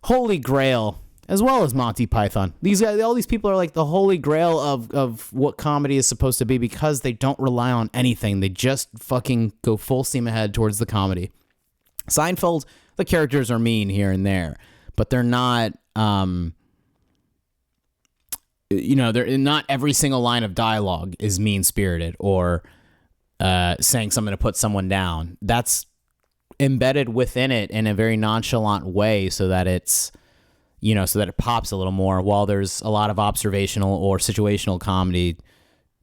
holy grail, as well as Monty Python. These guys, all these people are like the holy grail of what comedy is supposed to be, because they don't rely on anything. They just fucking go full steam ahead towards the comedy. Seinfeld, the characters are mean here and there, but they're not, they're not every single line of dialogue is mean-spirited or saying something to put someone down. That's embedded within it in a very nonchalant way, so that it's, so that it pops a little more, while there's a lot of observational or situational comedy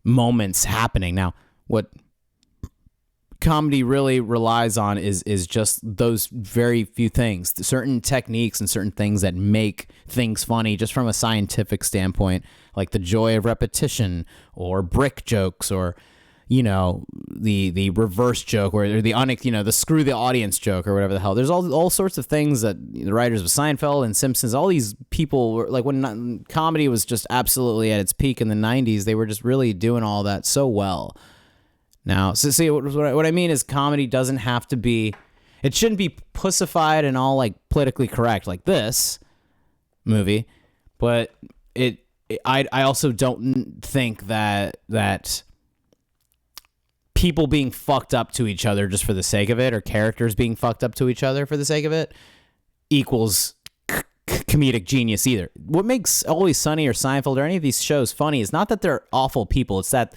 moments happening. Now, what comedy really relies on is just those very few things, certain techniques and certain things that make things funny just from a scientific standpoint, like the joy of repetition, or brick jokes, or the reverse joke, or the screw the audience joke, or whatever the hell. There's all sorts of things that the writers of Seinfeld and Simpsons, all these people were like, when comedy was just absolutely at its peak in the 90s, they were just really doing all that so well. Now, so see, what I mean is comedy doesn't have to be, it shouldn't be pussified and all like politically correct like this movie, but I also don't think that people being fucked up to each other just for the sake of it, or characters being fucked up to each other for the sake of it, equals comedic genius either. What makes Always Sunny or Seinfeld or any of these shows funny is not that they're awful people, it's that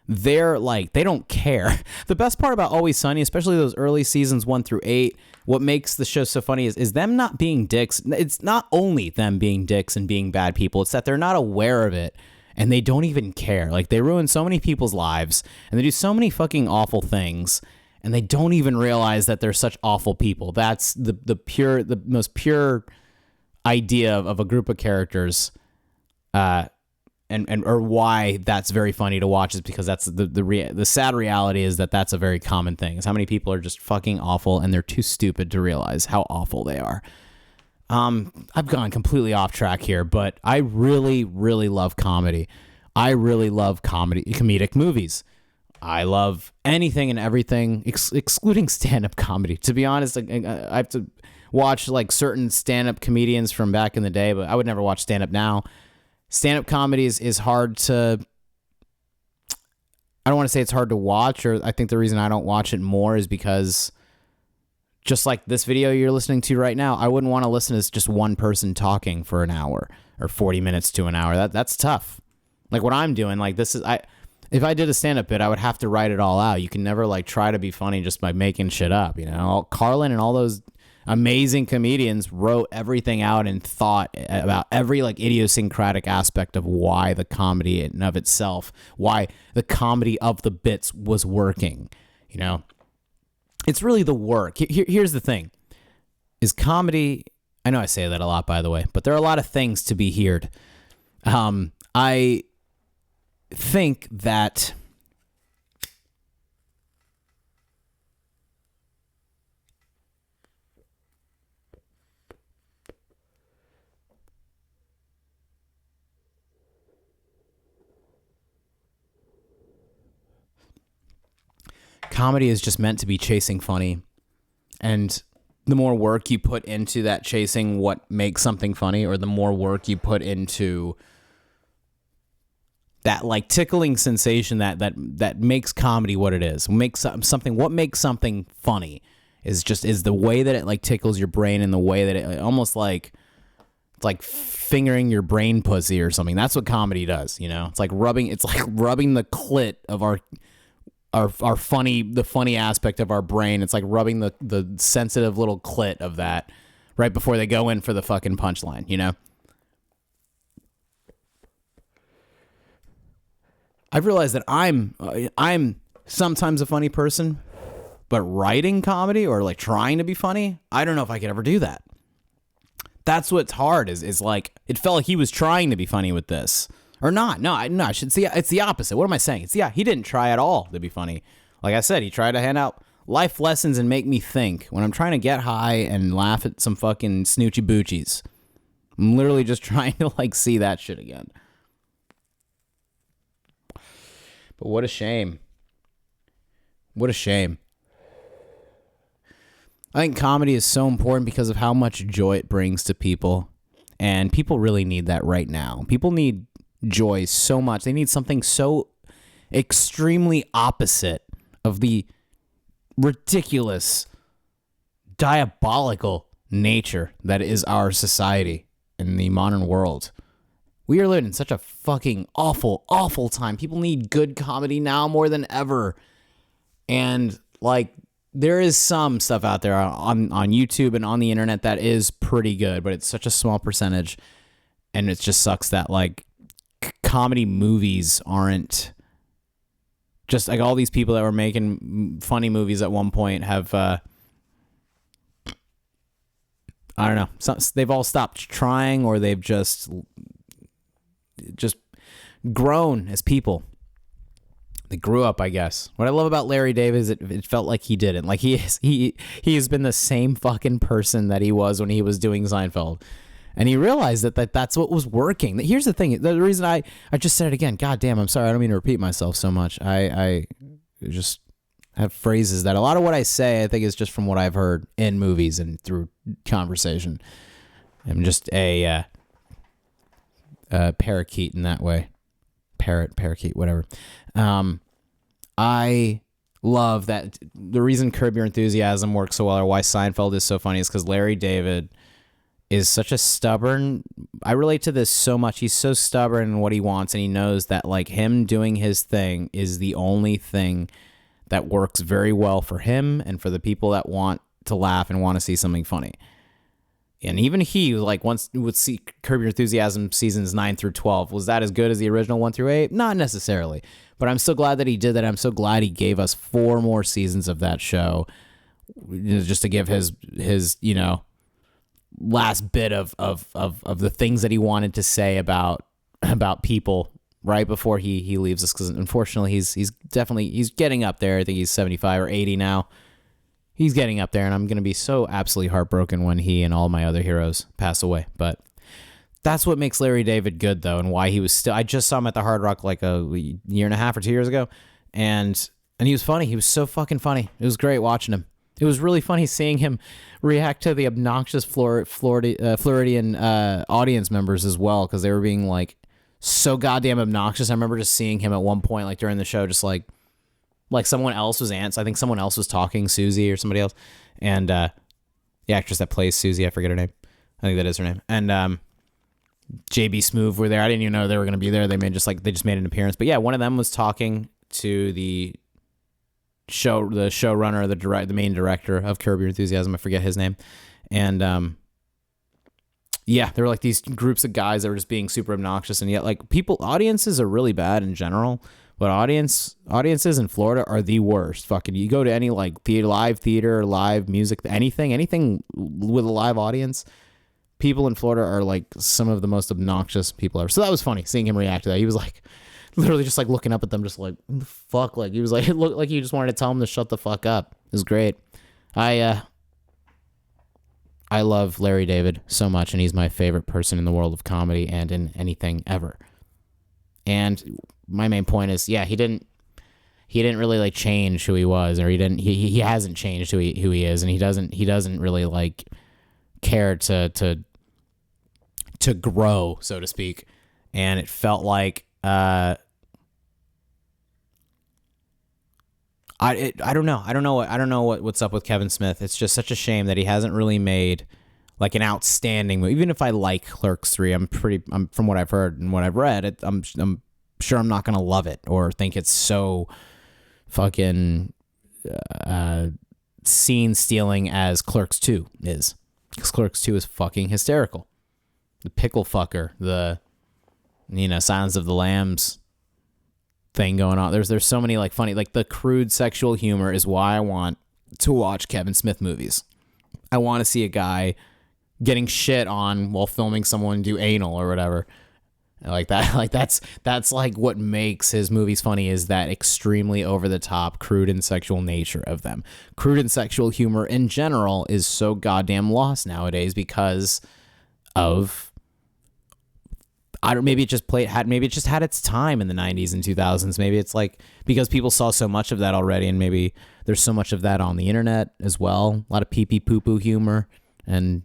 they're like, they don't care. The best part about Always Sunny, especially those early seasons 1 through 8, what makes the show so funny is them not being dicks. It's not only them being dicks and being bad people, it's that they're not aware of it. And they don't even care. Like, they ruin so many people's lives, and they do so many fucking awful things, and they don't even realize that they're such awful people. That's the most pure idea of a group of characters, or why that's very funny to watch, is because that's the sad reality is that that's a very common thing. Is how many people are just fucking awful, and they're too stupid to realize how awful they are. I've gone completely off track here, but I really, really love comedy. I really love comedic movies. I love anything and everything, excluding stand-up comedy. To be honest, I have to watch like certain stand-up comedians from back in the day, but I would never watch stand-up now. Stand-up comedy is hard to, I don't want to say it's hard to watch, or I think the reason I don't watch it more is because, just like this video you're listening to right now, I wouldn't want to listen to just one person talking for an hour or 40 minutes to an hour. That's tough. Like what I'm doing, like this is, if I did a stand-up bit, I would have to write it all out. You can never like try to be funny just by making shit up, Carlin and all those amazing comedians wrote everything out and thought about every like idiosyncratic aspect of why the comedy in of itself, why the comedy of the bits was working, It's really the work. Here's the thing. is comedy. I know I say that a lot, by the way, but there are a lot of things to be heard. I think that comedy is just meant to be chasing funny, and the more work you put into that chasing what makes something funny, or the more work you put into that like tickling sensation that makes comedy what it is, makes something, what makes something funny is the way that it like tickles your brain, and the way that it almost like it's like fingering your brain pussy or something. That's what comedy does, you know. It's like rubbing the clit of our funny, the funny aspect of our brain. It's like rubbing the sensitive little clit of that right before they go in for the fucking punchline, you know? I've realized that I'm sometimes a funny person, but writing comedy or like trying to be funny, I don't know if I could ever do that. That's what's hard is like, it felt like he was trying to be funny with this. Or not. No, I should see. It's the opposite. What am I saying? He didn't try at all to be funny. Like I said, he tried to hand out life lessons and make me think. When I'm trying to get high and laugh at some fucking snoochie boochies, I'm literally just trying to like see that shit again. But what a shame. What a shame. I think comedy is so important because of how much joy it brings to people. And people really need that right now. People need joy so much. They need something so extremely opposite of the ridiculous, diabolical nature that is our society in the modern world. We are living in such a fucking awful, awful time. People need good comedy now more than ever. And like, there is some stuff out there on YouTube and on the internet that is pretty good, but it's such a small percentage. And it just sucks that like comedy movies aren't just like all these people that were making funny movies at one point have I don't know, they've all stopped trying, or they've just grown as people. They grew up, I guess. What I love about Larry David is it felt like he didn't. Like he has been the same fucking person that he was when he was doing Seinfeld. And he realized that's what was working. Here's the thing. The reason I just said it again. God damn, I'm sorry. I don't mean to repeat myself so much. I just have phrases that a lot of what I say, I think, is just from what I've heard in movies and through conversation. I'm just a parakeet in that way. Parakeet, whatever. I love that the reason Curb Your Enthusiasm works so well, or why Seinfeld is so funny, is because Larry David is such a stubborn. I relate to this so much. He's so stubborn in what he wants, and he knows that like him doing his thing is the only thing that works very well for him and for the people that want to laugh and want to see something funny. And even he like once would see Curb Your Enthusiasm seasons 9 through 12. Was that as good as the original 1 through 8? Not necessarily, but I'm so glad that he did that. I'm so glad he gave us 4 more seasons of that show, just to give his last bit of the things that he wanted to say about people right before he leaves us, because unfortunately he's getting up there. I think he's 75 or 80 now. He's getting up there, and I'm going to be so absolutely heartbroken when he and all my other heroes pass away. But that's what makes Larry David good, though, and why he was still. I just saw him at the Hard Rock like a year and a half or 2 years ago, and he was funny. He was so fucking funny. It was great watching him. It was really funny seeing him react to the obnoxious Floridian audience members as well, because they were being like so goddamn obnoxious. I remember just seeing him at one point, like during the show, just like someone else was I think someone else was talking, Susie or somebody else, and the actress that plays Susie, I forget her name. I think that is her name. And JB Smoove were there. I didn't even know they were going to be there. They just made an appearance. But yeah, one of them was talking to the showrunner, the main director of Curb Your Enthusiasm. I forget his name. And there were like these groups of guys that were just being super obnoxious, and yet like audiences are really bad in general. But audiences in Florida are the worst. Fucking, you go to any like live theater, live music, anything with a live audience, people in Florida are like some of the most obnoxious people ever. So that was funny seeing him react to that. He was like literally just like looking up at them, just like, what the fuck? Like he was like, it looked like he just wanted to tell him to shut the fuck up. It was great. I love Larry David so much, and he's my favorite person in the world of comedy and in anything ever. And my main point is, yeah, he didn't really like change who he was, or he hasn't changed who he is, and he doesn't really like care to grow, so to speak. And it felt like I don't know what's up with Kevin Smith. It's just such a shame that he hasn't really made like an outstanding movie. Even if I like Clerks 3, I'm from what I've heard and what I've read, I'm sure I'm not gonna love it or think it's so fucking scene stealing as Clerks 2 is. Because Clerks 2 is fucking hysterical. The pickle fucker, the Silence of the Lambs thing going on. There's so many like funny, like the crude sexual humor is why I want to watch Kevin Smith movies. I want to see a guy getting shit on while filming someone do anal or whatever. Like that, like that's like what makes his movies funny, is that extremely over the top, crude and sexual nature of them. Crude and sexual humor in general is so goddamn lost nowadays because of maybe it just had its time in the 90s and 2000s. Maybe it's like because people saw so much of that already, and maybe there's so much of that on the internet as well. A lot of pee pee poo poo humor and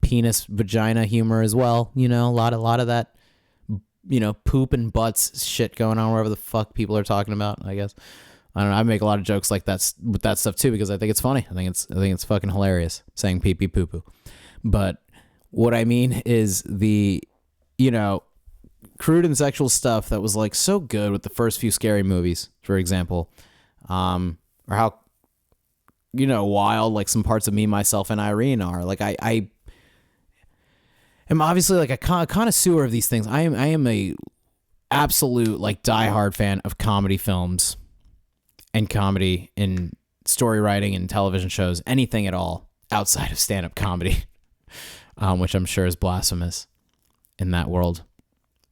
penis vagina humor as well. A lot of that. Poop and butts shit going on wherever the fuck people are talking about, I guess. I don't know. I make a lot of jokes like that with that stuff too, because I think it's funny. I think it's fucking hilarious saying pee pee poo poo. But what I mean is the, crude and sexual stuff that was like so good with the first few Scary movies, for example. Or how, wild like some parts of Me, Myself, and Irene are. Like I am obviously like a connoisseur of these things. I am a absolute like diehard fan of comedy films and comedy in story writing and television shows, anything at all outside of stand-up comedy, which I'm sure is blasphemous in that world.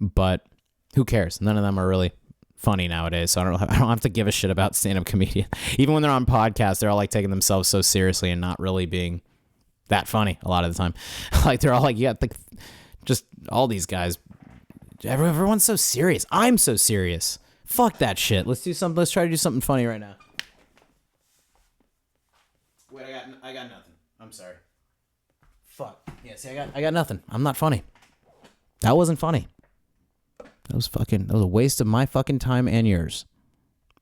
But who cares? None of them are really funny nowadays, so I don't have to give a shit about stand-up comedians. Even when they're on podcasts, they're all like taking themselves so seriously and not really being that funny a lot of the time. Like they're all like, yeah, like just all these guys. Everyone's so serious. I'm so serious. Fuck that shit. Let's try to do something funny right now. Wait, I got nothing. I'm sorry. Fuck. Yeah, see, I got nothing. I'm not funny. That wasn't funny. That was a waste of my fucking time and yours.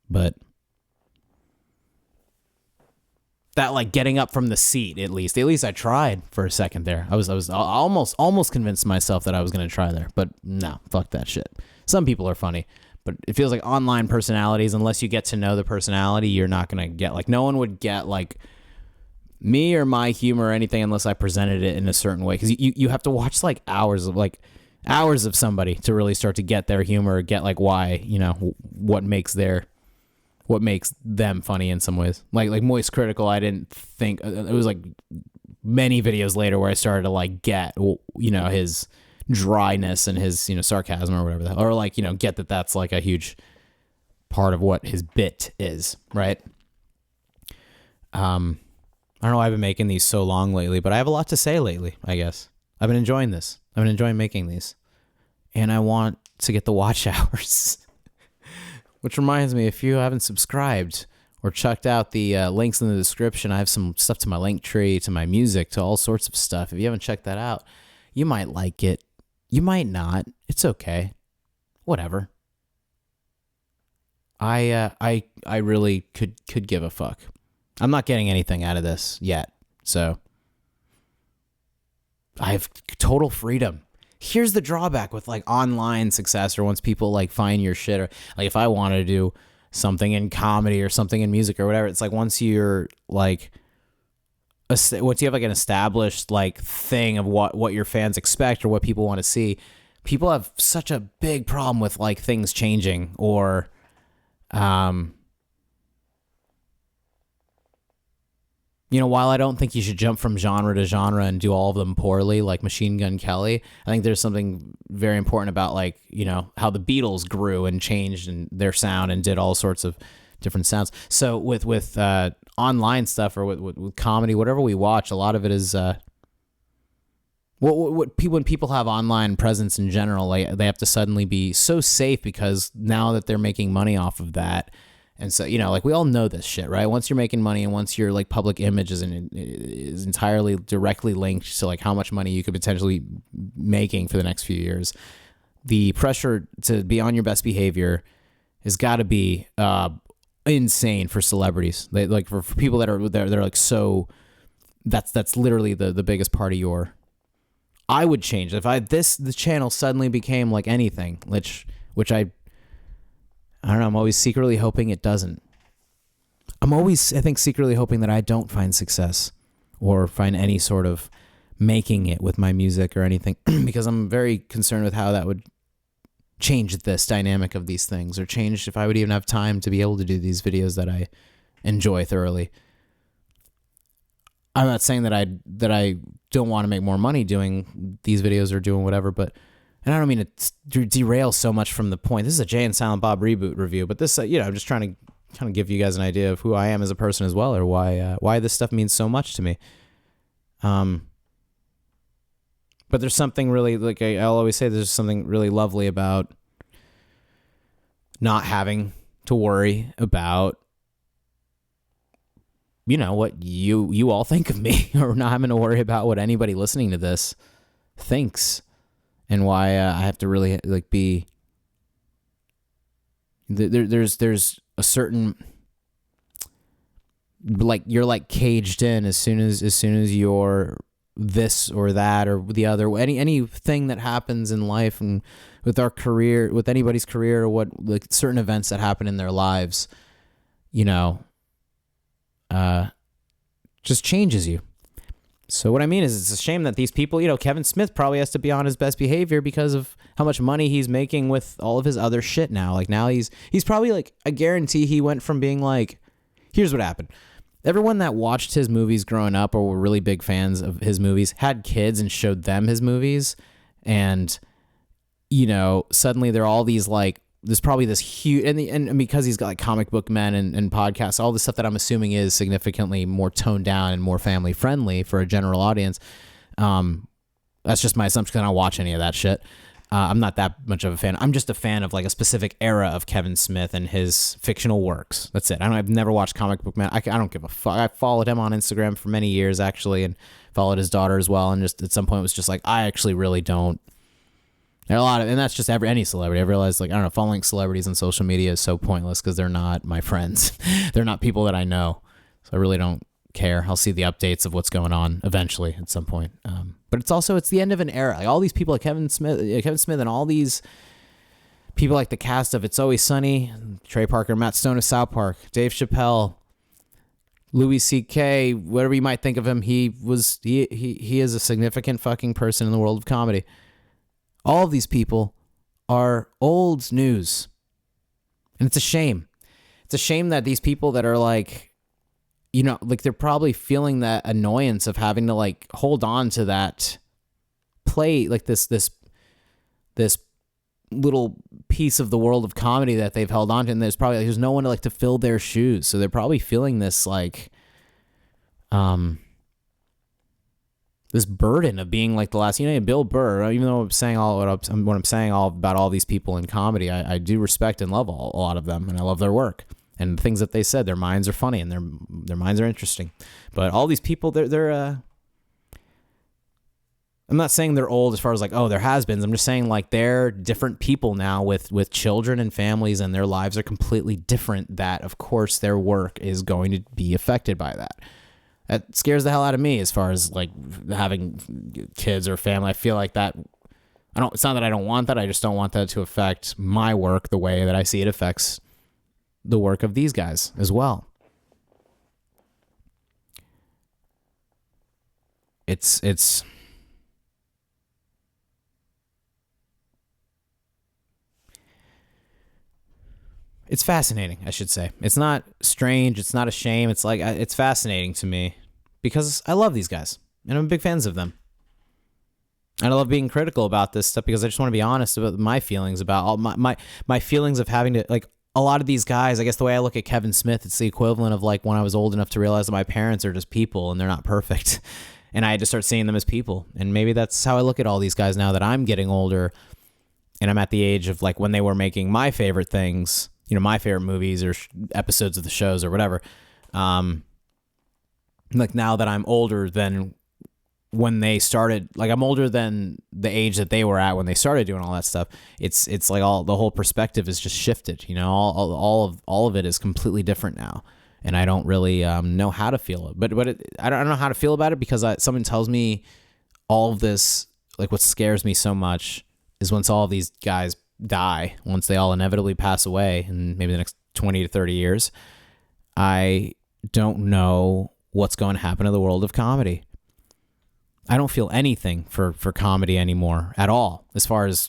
But that like getting up from the seat, at least I tried for a second there. I was almost convinced myself that I was going to try there, but no, fuck that shit. Some people are funny, but it feels like online personalities, unless you get to know the personality, you're not going to get like, no one would get like me or my humor or anything unless I presented it in a certain way. Cause you have to watch like hours of somebody to really start to get their humor, get like why, what makes them funny in some ways. Like Moist Critical, I didn't think, it was like many videos later where I started to like get, his dryness and his, sarcasm or whatever, or like, get that that's like a huge part of what his bit is, right? I don't know why I've been making these so long lately, but I have a lot to say lately, I guess. I've been enjoying this. I've been enjoying making these. And I want to get the watch hours. Which reminds me, if you haven't subscribed or checked out the links in the description, I have some stuff to my Linktree, to my music, to all sorts of stuff. If you haven't checked that out, you might like it. You might not. It's okay. Whatever. I really could give a fuck. I'm not getting anything out of this yet, so I have total freedom. Here's the drawback with like online success, or once people like find your shit, or like if I wanted to do something in comedy or something in music or whatever, it's like once you're like, once you have like an established like thing of what your fans expect or what people want to see, people have such a big problem with like things changing or Um, while I don't think you should jump from genre to genre and do all of them poorly, like Machine Gun Kelly, I think there's something very important about, like, how the Beatles grew and changed and their sound and did all sorts of different sounds. So with online stuff or with comedy, whatever we watch, a lot of it is when people have online presence in general, like, they have to suddenly be so safe because now that they're making money off of that. And so, like, we all know this shit, right? Once you're making money and once your, like, public image is entirely directly linked to, like, how much money you could potentially making for the next few years, the pressure to be on your best behavior has got to be insane for celebrities. They, like, for people that are they're like, so that's literally the biggest part of your. I would change if the channel suddenly became like anything, which I don't know. I'm always secretly hoping it doesn't. I think, secretly hoping that I don't find success or find any sort of making it with my music or anything, because I'm very concerned with how that would change this dynamic of these things, or change if I would even have time to be able to do these videos that I enjoy thoroughly. I'm not saying that I don't want to make more money doing these videos or doing whatever, but. And I don't mean to derail so much from the point. This is a Jay and Silent Bob Reboot review, but this, I'm just trying to kind of give you guys an idea of who I am as a person as well, or why this stuff means so much to me. But there's something really, like, I'll always say, there's something really lovely about not having to worry about, what you all think of me, or not having to worry about what anybody listening to this thinks. And why I have to really, like, be there's a certain, like, you're, like, caged in as soon as you're this or that or the other, anything that happens in life and with our career, with anybody's career, or what, like, certain events that happen in their lives, just changes you. So what I mean is, it's a shame that these people, Kevin Smith probably has to be on his best behavior because of how much money he's making with all of his other shit now. Like, now he's probably, like, I guarantee he went from being like, here's what happened. Everyone that watched his movies growing up or were really big fans of his movies had kids and showed them his movies. And, suddenly they're all these, like, there's probably this huge, and because he's got, like, comic book men and podcasts, all this stuff that I'm assuming is significantly more toned down and more family friendly for a general audience. That's just my assumption, because I don't watch any of that shit. I'm not that much of a fan. I'm just a fan of, like, a specific era of Kevin Smith and his fictional works. That's it. I've never watched comic book man. I don't give a fuck. I followed him on Instagram for many years, actually, and followed his daughter as well. And just at some point was just like, I actually really don't. There are a lot of, and that's just any celebrity. I realized, like, I don't know, following celebrities on social media is so pointless because they're not my friends. They're not people that I know. So I really don't care. I'll see the updates of what's going on eventually at some point. But it's the end of an era. Like, all these people, like Kevin Smith and all these people, like the cast of It's Always Sunny, Trey Parker, Matt Stone of South Park, Dave Chappelle, Louis C.K., whatever you might think of him, he is a significant fucking person in the world of comedy. All of these people are old news. And it's a shame. It's a shame that these people that are, like, like, they're probably feeling that annoyance of having to, like, hold on to that play, like, this little piece of the world of comedy that they've held on to, and there's no one to, like, to fill their shoes. So they're probably feeling this, like, this burden of being, like, the last, Bill Burr, even though I'm saying what I'm saying all about all these people in comedy, I do respect and love a lot of them, and I love their work and the things that they said. Their minds are funny and their minds are interesting. But all these people, they're I'm not saying they're old as far as, like, oh, they're has-beens. I'm just saying, like, they're different people now with children and families, and their lives are completely different. That, of course, their work is going to be affected by that. That scares the hell out of me as far as, like, having kids or family. I feel like that, it's not that I don't want that. I just don't want that to affect my work the way that I see it affects the work of these guys as well. It's It's fascinating, I should say. It's not strange. It's not a shame. It's like, it's fascinating to me because I love these guys and I'm big fans of them. And I love being critical about this stuff because I just want to be honest about my feelings about all my feelings of having to, like, a lot of these guys. I guess the way I look at Kevin Smith, it's the equivalent of like when I was old enough to realize that my parents are just people and they're not perfect. And I had to start seeing them as people. And maybe that's how I look at all these guys now that I'm getting older and I'm at the age of like when they were making my favorite things, you know, my favorite movies or episodes of the shows or whatever. Like now that I'm older than when they started, like I'm older than the age that they were at when they started doing all that stuff. It's like all the whole perspective is just shifted. You know, all of it is completely different now, and I don't really know how to feel it. But I don't know how to feel about it because someone tells me all of this. Like what scares me so much is once all of these guys die, once they all inevitably pass away in maybe the next 20 to 30 years, I don't know what's going to happen to the world of comedy. I don't feel anything for comedy anymore at all. As far as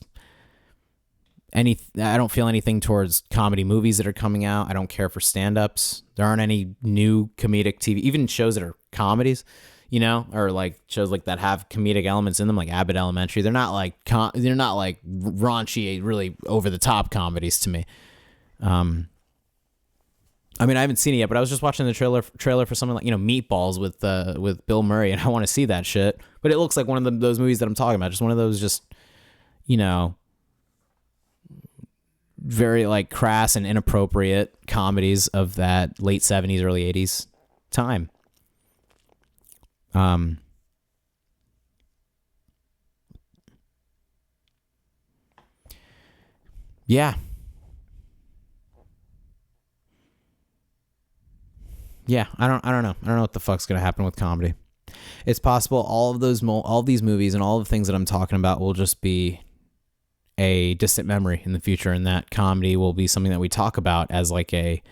I don't feel anything towards comedy movies that are coming out. I don't care for stand-ups. There aren't any new comedic TV, even shows that are comedies, you know, or like shows like that have comedic elements in them, like Abbott Elementary. They're not like raunchy, really over the top comedies to me. I mean, I haven't seen it yet, but I was just watching the trailer for something like, you know, Meatballs with Bill Murray, and I want to see that shit. But it looks like one of those movies that I'm talking about, just one of those, just, you know, very like crass and inappropriate comedies of that late 70s, early 80s time. Yeah. Yeah, I don't know. I don't know what the fuck's gonna happen with comedy. It's possible all of these movies and all of the things that I'm talking about will just be a distant memory in the future, and that comedy will be something that we talk about as like a,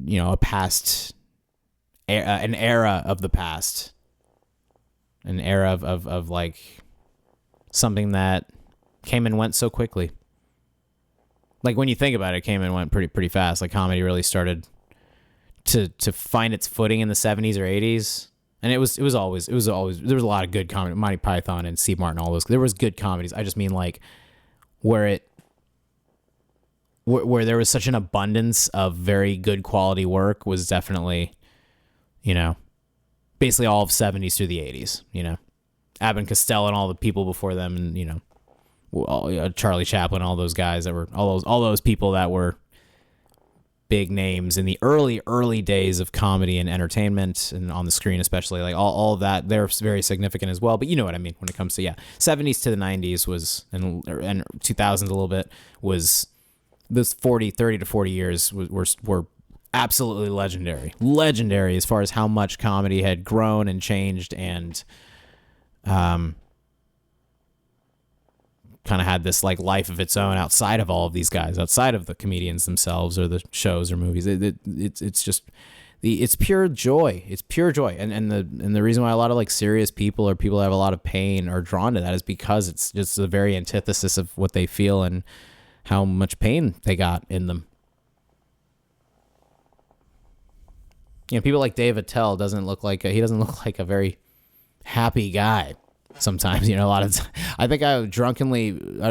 you know, a past, an era of the past, an era of like something that came and went so quickly. Like when you think about it, it came and went pretty fast. Like comedy really started to find its footing in the 70s or 80s, and it was always there was a lot of good comedy. Monty Python and Steve Martin, all those, there was good comedies. I just mean like where there was such an abundance of very good quality work was definitely, you know, basically all of 70s through the 80s, you know, Abbott and Costello and all the people before them, and you know, Charlie Chaplin, all those guys that were all those people that were big names in the early days of comedy and entertainment and on the screen, especially, like all of that, they're very significant as well. But you know what I mean when it comes to, yeah, 70s to the 90s was, and 2000s a little bit, was this 30 to 40 years were absolutely legendary as far as how much comedy had grown and changed and kind of had this like life of its own outside of all of these guys, outside of the comedians themselves or the shows or movies. It's just it's pure joy. It's pure joy. And the reason why a lot of like serious people or people that have a lot of pain are drawn to that is because it's just the very antithesis of what they feel and how much pain they got in them. You know, people like Dave Attell doesn't look like a very happy guy. Sometimes, you know, a lot of I think I've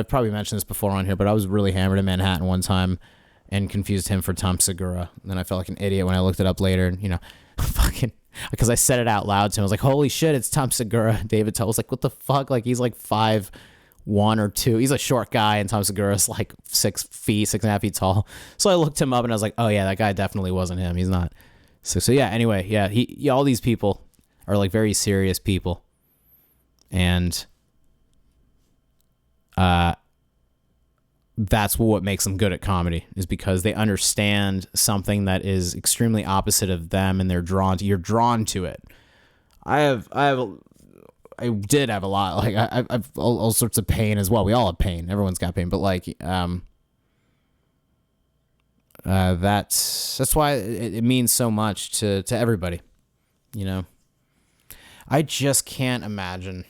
probably mentioned this before on here, but I was really hammered in Manhattan one time and confused him for Tom Segura. And then I felt like an idiot when I looked it up later, and, you know, fucking, because I said it out loud to him. I was like, holy shit, it's Tom Segura. David Tell was like, what the fuck? Like, he's like 5'1" or 2. He's a short guy, and Tom Segura's like 6.5 feet tall. So I looked him up and I was like, oh yeah, that guy definitely wasn't him. He's not. So yeah, anyway, yeah, all these people are like very serious people. And that's what makes them good at comedy, is because they understand something that is extremely opposite of them, and you're drawn to it. I did have a lot, like I've all sorts of pain as well. We all have pain. Everyone's got pain, but like that's why it means so much to everybody, you know. I just can't imagine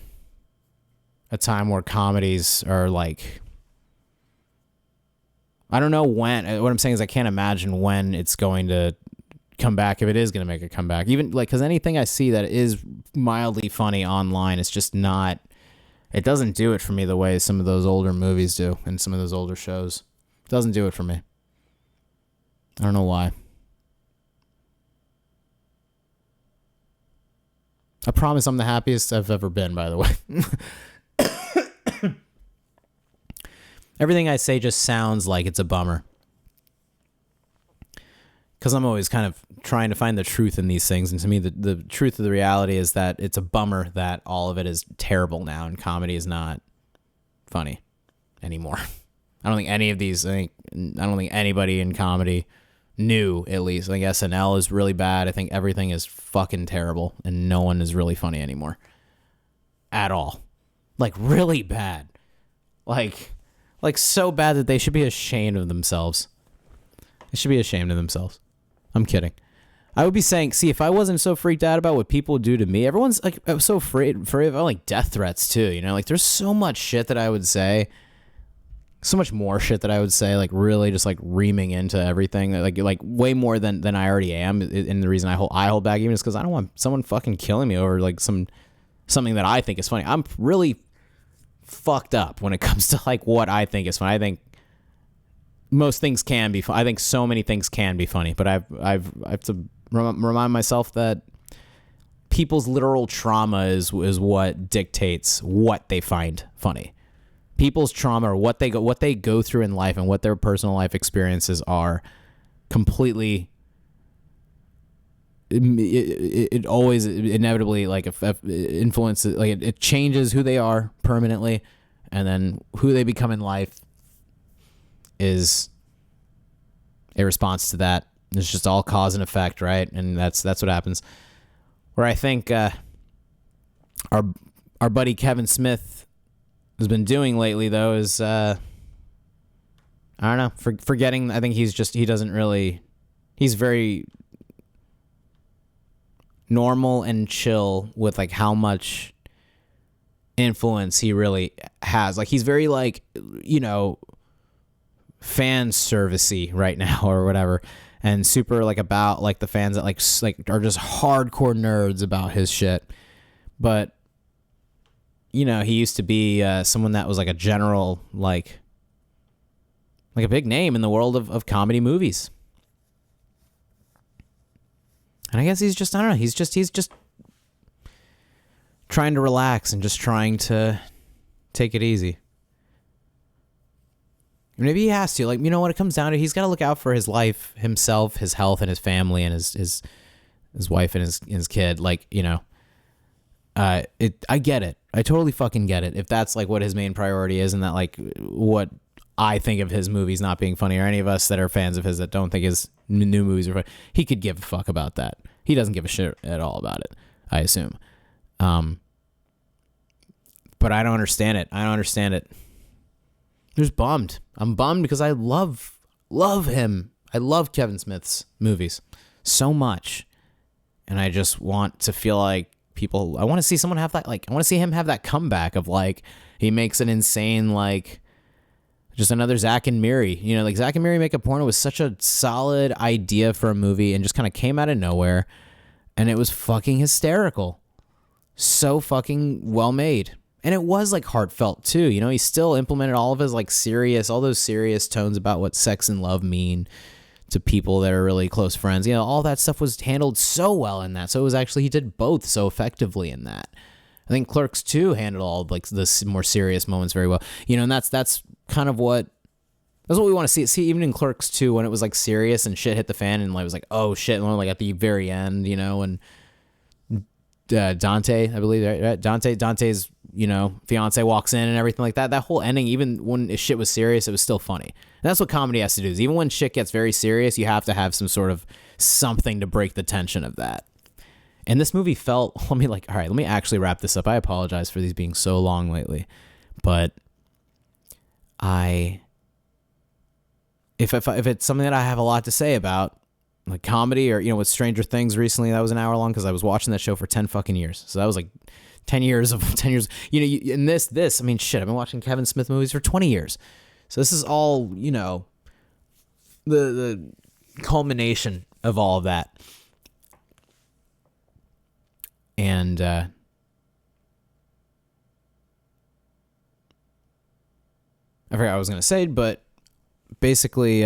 a time where comedies are like I don't know when. What I'm saying is I can't imagine when it's going to come back, if it is going to make a comeback. Even like, because anything I see that is mildly funny online, it's just not, it doesn't do it for me the way some of those older movies do and some of those older shows. It doesn't do it for me. I don't know why. I promise I'm the happiest I've ever been, by the way. Everything I say just sounds like it's a bummer. Because I'm always kind of trying to find the truth in these things. And to me, the truth of the reality is that it's a bummer that all of it is terrible now and comedy is not funny anymore. I don't think any of these, I don't think anybody in comedy new, at least. I think SNL is really bad. I think everything is fucking terrible and no one is really funny anymore. At all. Like, really bad. Like so bad that they should be ashamed of themselves. They should be ashamed of themselves. I'm kidding. I would be saying, see, if I wasn't so freaked out about what people do to me, everyone's like so afraid of like death threats too, you know? Like, there's so much shit that I would say. So much more shit that I would say, like really just like reaming into everything, like way more than I already am. And the reason I hold back even is because I don't want someone fucking killing me over like something that I think is funny. I'm really fucked up when it comes to like what I think is funny. I think most things can be funny. I think so many things can be funny, but I have to remind myself that people's literal trauma is what dictates what they find funny. People's trauma or what they go through in life and what their personal life experiences are completely it always inevitably like influences, like it changes who they are permanently, and then who they become in life is a response to that. It's just all cause and effect, right? And that's what happens. Where I think our buddy Kevin Smith has been doing lately, though, is I don't know, forgetting. I think he's very normal and chill with like how much influence he really has. Like, he's very like, you know, fan servicey right now or whatever, and super like about like the fans that like are just hardcore nerds about his shit. But you know, he used to be someone that was like a general, like a big name in the world of comedy movies. And I guess he's just, I don't know, he's just trying to relax and just trying to take it easy. Maybe he has to, like, you know what it comes down to? He's got to look out for his life, himself, his health, and his family, and his wife and his kid. Like, you know, I get it. I totally fucking get it. If that's like what his main priority is, and that like what I think of his movies not being funny, or any of us that are fans of his that don't think his new movies are funny, he could give a fuck about that. He doesn't give a shit at all about it, I assume. But I don't understand it. I'm just bummed. I'm bummed because I love him. I love Kevin Smith's movies so much. And I just want to feel like I want to see someone have that, like, I want to see him have that comeback of like, he makes an insane, like, just another Zack and Miri. You know, like Zack and Miri Make a Porno was such a solid idea for a movie and just kind of came out of nowhere. And it was fucking hysterical. So fucking well made. And it was like heartfelt too. You know, he still implemented all of his like all those serious tones about what sex and love mean to people that are really close friends. You know, all that stuff was handled so well in that. So it was actually, he did both so effectively in that. I think Clerks 2 handled all of like the more serious moments very well. You know, and that's kind of what we want to see. See, even in Clerks 2, when it was like serious and shit hit the fan and like it was like, oh shit, and like at the very end, you know, and Dante, I believe, right? Dante's, you know, fiance walks in and everything like that. That whole ending, even when shit was serious, it was still funny. And that's what comedy has to do. Is even when shit gets very serious, you have to have some sort of something to break the tension of that. And this movie felt, all right, let me actually wrap this up. I apologize for these being so long lately, but if it's something that I have a lot to say about, like comedy, or, you know, with Stranger Things recently, that was an hour long because I was watching that show for 10 fucking years. So that was like 10 years. You know, in this, I mean, shit, I've been watching Kevin Smith movies for 20 years. So this is all, you know, the culmination of all of that. And I forgot what I was gonna say, but basically,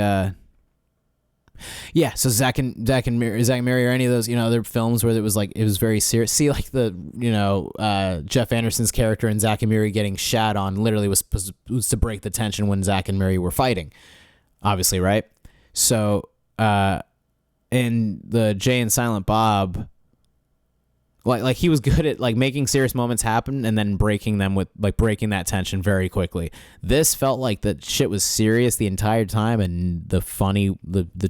yeah. So Zack and Mary, or any of those, other films where it was very serious. See, like Jeff Anderson's character in Zack and Mary getting shat on literally was to break the tension when Zack and Mary were fighting. Obviously, right? So, in the Jay and Silent Bob, like he was good at like making serious moments happen and then breaking them with breaking that tension very quickly. This felt like the shit was serious the entire time, and the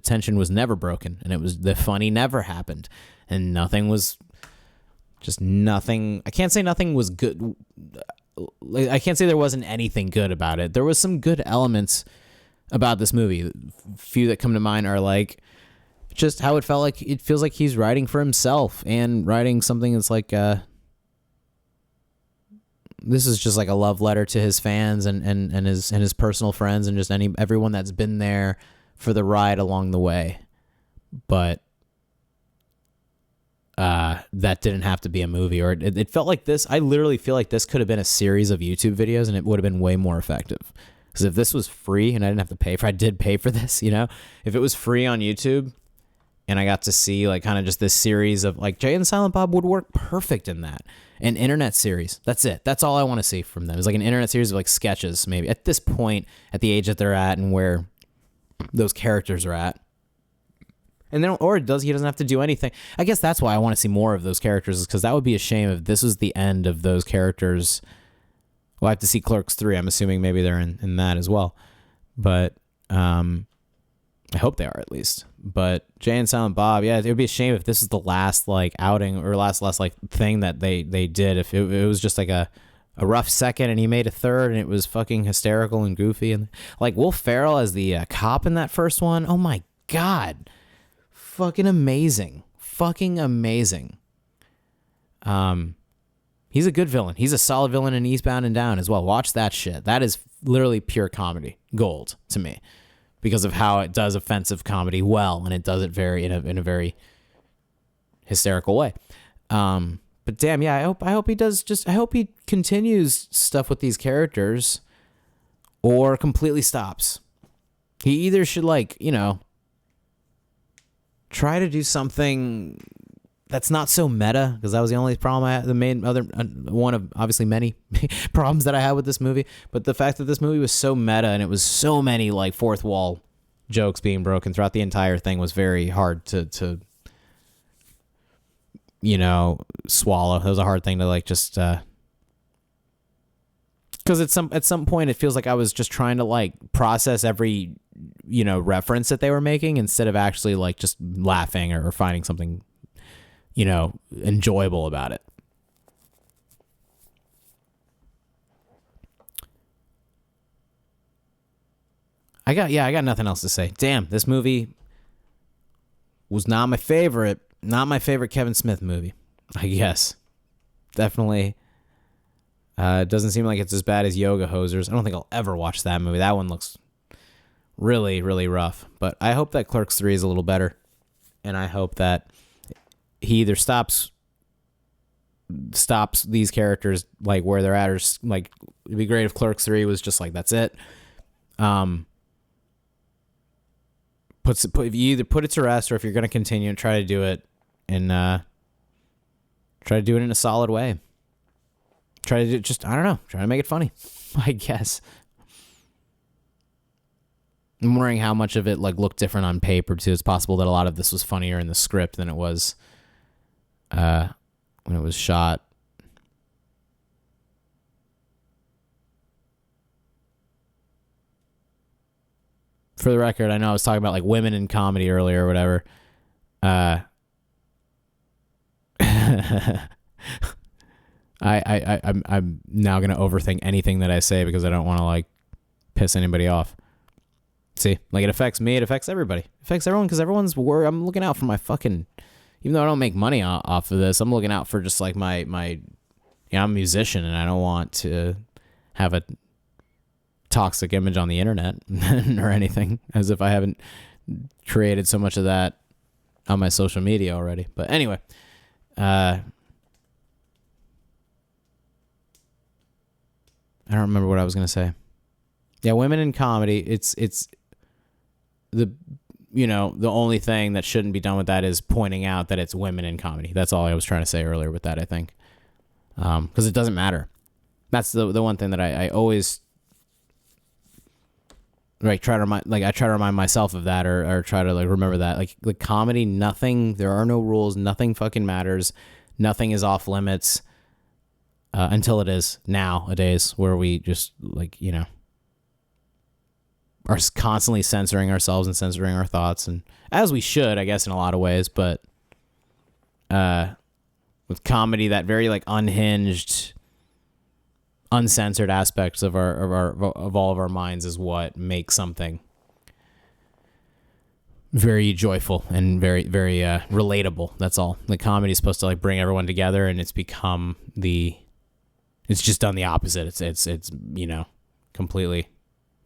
tension was never broken, and the funny never happened, and nothing. I can't say nothing was good. I can't say there wasn't anything good about it. There was some good elements about this movie. The few that come to mind are like just how it feels like he's writing for himself and writing something that's like this is just like a love letter to his fans and his personal friends and just everyone that's been there for the ride along the way. But that didn't have to be a movie, or it felt like this. I literally feel like this could have been a series of YouTube videos, and it would have been way more effective. Because if this was free and I didn't have to pay for, I did pay for this, if it was free on YouTube, and I got to see like kind of just this series of like Jay and Silent Bob would work perfect in that. An internet series. That's it. That's all I want to see from them. It's like an internet series of like sketches, maybe at this point, at the age that they're at and where those characters are at. And then, he doesn't have to do anything. I guess that's why I want to see more of those characters, is because that would be a shame if this was the end of those characters. We'll have to see Clerks 3. I'm assuming maybe they're in that as well. But I hope they are, at least. But Jay and Silent Bob, yeah, it would be a shame if this is the last like outing or last like thing that they did. If it was just like a rough second and he made a third and it was fucking hysterical and goofy, and like Will Ferrell as the cop in that first one. Oh my god, fucking amazing. He's a good villain. He's a solid villain in Eastbound and Down as well. Watch that shit. That is literally pure comedy gold to me, because of how it does offensive comedy well, and it does it in a very hysterical way. But damn, yeah, I hope he does. I hope he continues stuff with these characters, or completely stops. He either should try to do something that's not so meta, because that was the only problem I had. The main other one of obviously many problems that I had with this movie, but the fact that this movie was so meta and it was so many like fourth wall jokes being broken throughout the entire thing was very hard to swallow. It was a hard thing to like just because at some point it feels like I was just trying to like process every reference that they were making instead of actually like just laughing or finding something enjoyable about it. I got nothing else to say. Damn, this movie was not my favorite Kevin Smith movie, I guess. Definitely doesn't seem like it's as bad as Yoga Hosers. I don't think I'll ever watch that movie. That one looks really, really rough. But I hope that Clerks 3 is a little better. And I hope that he either stops these characters like where they're at, or like it'd be great if Clerks 3 was just like that's it. If you either put it to rest, or if you're going to continue and try to do it in a solid way. Try to do try to make it funny, I guess. I'm wondering how much of it like looked different on paper too. It's possible that a lot of this was funnier in the script than it was when it was shot. For the record, I know I was talking about like women in comedy earlier or whatever. I'm now gonna overthink anything that I say because I don't want to like piss anybody off. See, like it affects me, it affects everybody, it affects everyone, because everyone's worried. I'm looking out for my fucking, even though I don't make money off of this, I'm looking out for just like my I'm a musician and I don't want to have a toxic image on the internet or anything, as if I haven't created so much of that on my social media already. But anyway, I don't remember what I was gonna say. Yeah, women in comedy. It's the the only thing that shouldn't be done with that is pointing out that it's women in comedy. That's all I was trying to say earlier with that. I think because it doesn't matter. That's the one thing that I always try to remind myself of that or try to remember that like comedy. Nothing. There are no rules. Nothing fucking matters. Nothing is off limits until it is nowadays, where we just are constantly censoring ourselves and censoring our thoughts, and as we should, I guess, in a lot of ways. But with comedy, that very unhinged, uncensored aspects of all of our minds is what makes something very joyful and very very relatable. That's all. The comedy is supposed to bring everyone together, and it's just done the opposite. It's completely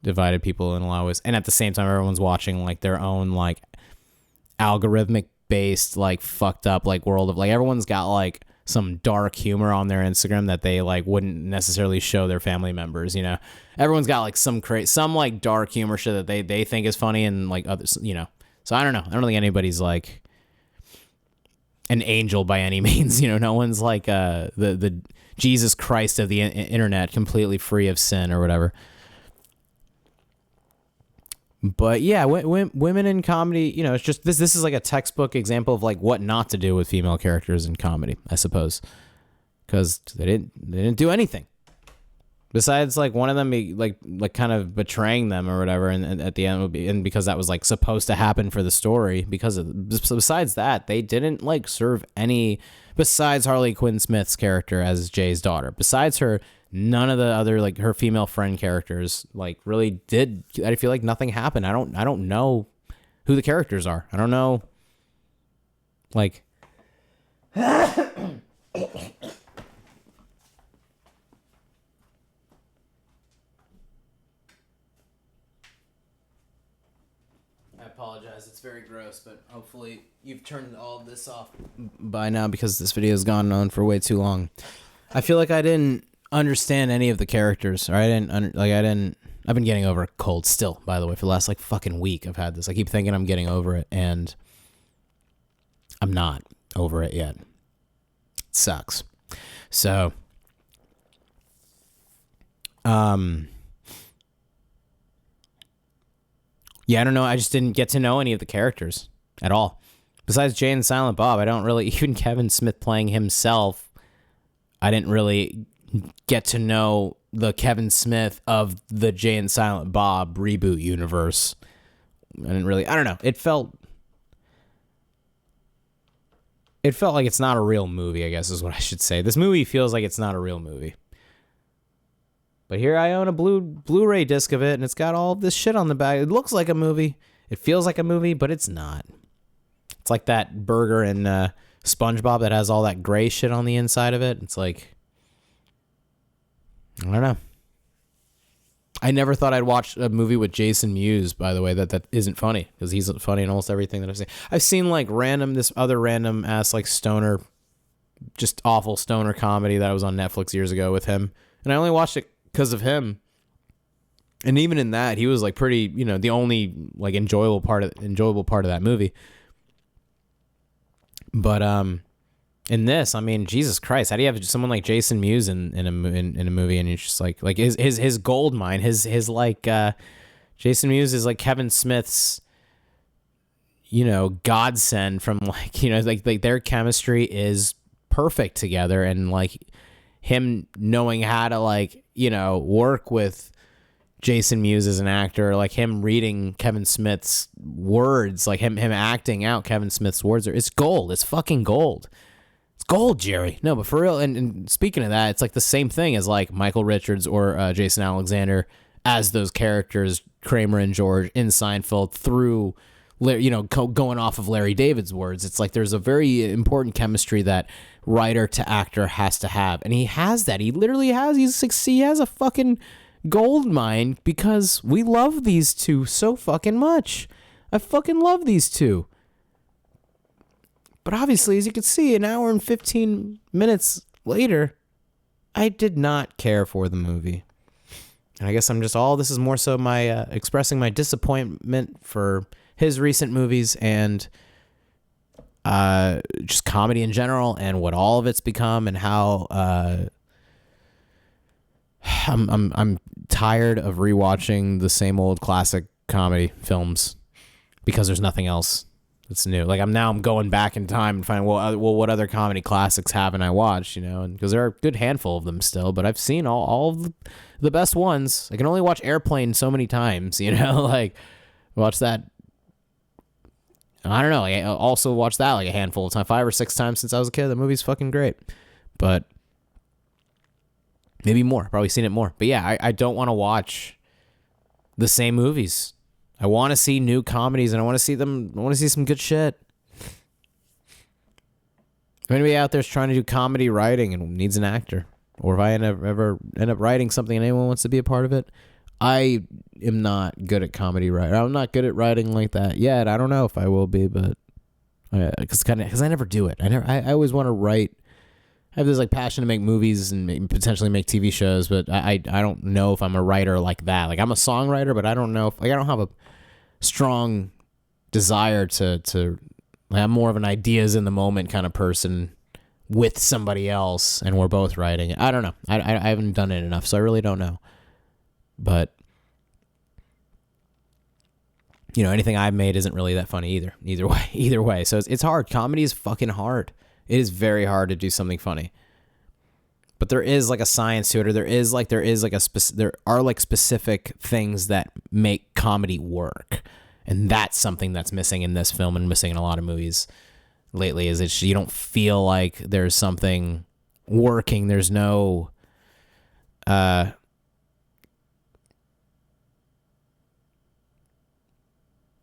divided people in a lot of ways, and at the same time everyone's watching their own algorithmic based fucked up world of everyone's got some dark humor on their Instagram that they wouldn't necessarily show their family members. Everyone's got some dark humor shit that they think is funny, and others, so I don't know. I don't think anybody's an angel by any means. No one's the Jesus Christ of the internet, completely free of sin or whatever. But yeah, women in comedy, it's just this is a textbook example of what not to do with female characters in comedy, I suppose, because they didn't do anything besides one of them be kind of betraying them or whatever, and at the end would be, and because that was supposed to happen for the story, besides that they didn't serve any, besides Harley Quinn Smith's character as Jay's daughter, besides her. None of the other her female friend characters really did. I feel nothing happened. I don't know who the characters are. I don't know. I apologize. It's very gross, but hopefully you've turned all of this off by now because this video has gone on for way too long. I feel I didn't understand any of the characters, or I've been getting over a cold still, by the way, for the last fucking week. I've had this. I keep thinking I'm getting over it, and I'm not over it yet. It sucks. So yeah, I don't know. I just didn't get to know any of the characters at all. Besides Jay and Silent Bob, I don't really, even Kevin Smith playing himself, I didn't really get to know the Kevin Smith of the Jay and Silent Bob reboot universe. I don't know. It felt like it's not a real movie, I guess is what I should say. This movie feels like it's not a real movie. But here I own a Blu-ray disc of it, and it's got all this shit on the back. It looks like a movie. It feels like a movie, but it's not. It's like that burger in SpongeBob that has all that gray shit on the inside of it. It's I don't know. I never thought I'd watch a movie with Jason Mewes, by the way, that isn't funny, because he's funny in almost everything that I've seen. I've seen this other random ass stoner, just awful stoner comedy that was on Netflix years ago with him, and I only watched it because of him. And even in that, he was pretty, the only enjoyable part of that movie. But in this, I mean, Jesus Christ, how do you have someone like Jason Mewes in a movie, and you're just his gold mine, his Jason Mewes is Kevin Smith's, godsend from their chemistry is perfect together, and him knowing how to work with Jason Mewes as an actor, him reading Kevin Smith's words, him acting out Kevin Smith's words, it's gold. It's fucking gold. It's gold, Jerry. No, but for real, and speaking of that, it's the same thing as Michael Richards or Jason Alexander as those characters, Kramer and George in Seinfeld, through going off of Larry David's words. It's there's a very important chemistry that writer to actor has to have, and he has that. He literally has. He has a fucking gold mine because we love these two so fucking much. I fucking love these two. But obviously, as you can see, an hour and 15 minutes later, I did not care for the movie. And I guess this is more so my expressing my disappointment for his recent movies and just comedy in general and what all of it's become and how I'm tired of rewatching the same old classic comedy films because there's nothing else that's new. Like I'm going back in time and finding what other comedy classics haven't I watched, and because there are a good handful of them still, but I've seen all of the best ones. I can only watch Airplane so many times, like watch that. I don't know. I also watched that like a handful of times, 5 or 6 times since I was a kid. The movie's fucking great, but maybe more. Probably seen it more. But yeah, I don't want to watch the same movies. I want to see new comedies, and I want to see them. I want to see some good shit. If anybody out there's trying to do comedy writing and needs an actor, or if I ever end up writing something and anyone wants to be a part of it, I am not good at comedy writing. I'm not good at writing like that yet. I don't know if I will be, but because I never do it. I always want to write. I have this like passion to make movies and potentially make TV shows, but I don't know if I'm a writer like that. Like I'm a songwriter, but I don't know if I don't have a strong desire to I'm more of an ideas in the moment kind of person with somebody else, and we're both writing. I don't know. I haven't done it enough, so I really don't know. But anything I've made isn't really that funny either way. So it's hard. Comedy is fucking hard. It is very hard to do something funny. But there is like a science to it, or there are specific things that make comedy work. And that's something that's missing in this film and missing in a lot of movies lately, is you don't feel like there's something working. There's no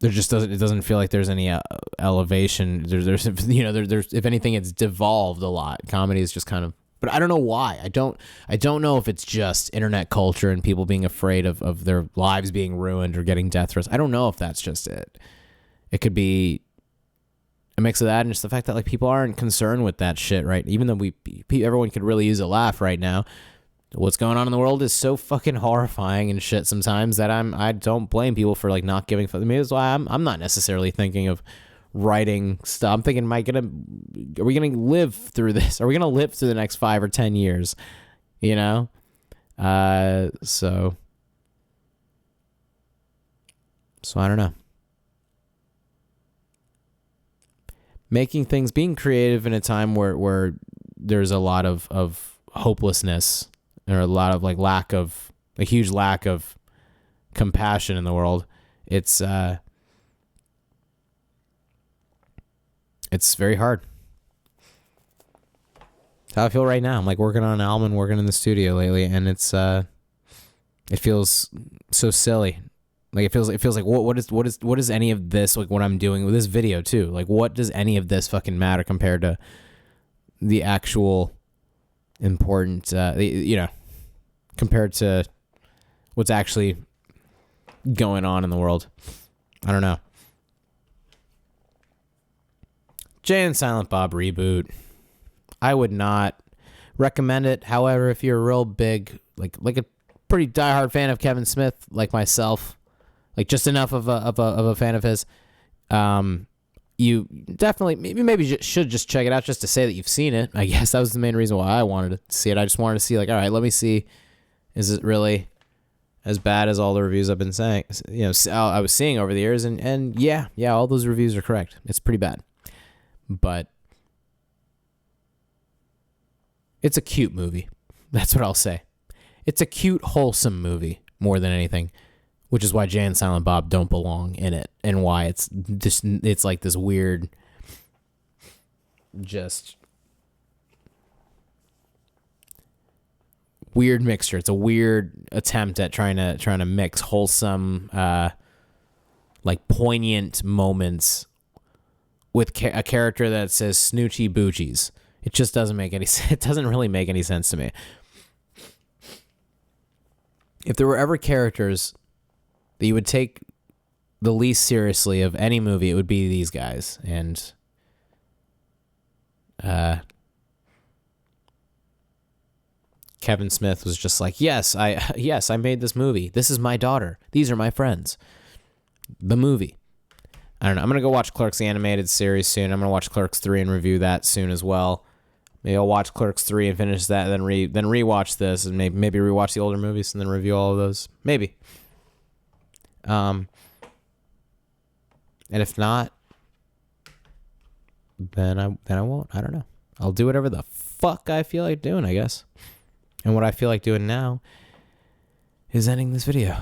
it doesn't feel like there's any elevation. There's if anything, it's devolved a lot. Comedy is just kind of, but I don't know why. I don't know if it's just internet culture and people being afraid of their lives being ruined or getting death threats. I don't know if that's just it. It could be a mix of that and just the fact that like people aren't concerned with that shit, right? Even though everyone could really use a laugh right now. What's going on in the world is so fucking horrifying and shit sometimes that I don't blame people for like not giving. I mean, that's why I'm not necessarily thinking of writing stuff. I'm thinking, are we gonna live through this? Are we gonna live through the next 5 or 10 years? So I don't know. Being creative in a time where there's a lot of hopelessness. Or a lot of a huge lack of compassion in the world. It's very hard. That's how I feel right now. I'm like working on an album and working in the studio lately, and it feels so silly. Like it feels like what is any of this, like what I'm doing with this video too? Like what does any of this fucking matter compared to the actual important compared to what's actually going on in the world. I don't know. Jay and Silent Bob Reboot. I would not recommend it. However, if you're a real big, like a pretty diehard fan of Kevin Smith, like myself, like just enough of a fan of his, you definitely maybe should just check it out just to say that you've seen it. I guess that was the main reason why I wanted to see it. I just wanted to see like, all right, let me see. Is it really as bad as all the reviews I've been saying? I was seeing over the years, and yeah, all those reviews are correct. It's pretty bad, but it's a cute movie. That's what I'll say. It's a cute, wholesome movie more than anything, which is why Jay and Silent Bob don't belong in it, and why it's like this weird, just weird mixture. It's a weird attempt at trying to mix wholesome, like poignant moments with a character that says snoochie boochies. It just doesn't make any sense. It doesn't really make any sense to me. If there were ever characters that you would take the least seriously of any movie, it would be these guys. And Kevin Smith was just like, yes, I made this movie. This is my daughter. These are my friends. The movie. I don't know. I'm going to go watch Clerks the animated series soon. I'm going to watch Clerks 3 and review that soon as well. Maybe I'll watch Clerks 3 and finish that, then rewatch this, and maybe rewatch the older movies and then review all of those. Maybe. And if not, then I won't. I don't know. I'll do whatever the fuck I feel like doing, I guess. And what I feel like doing now is ending this video.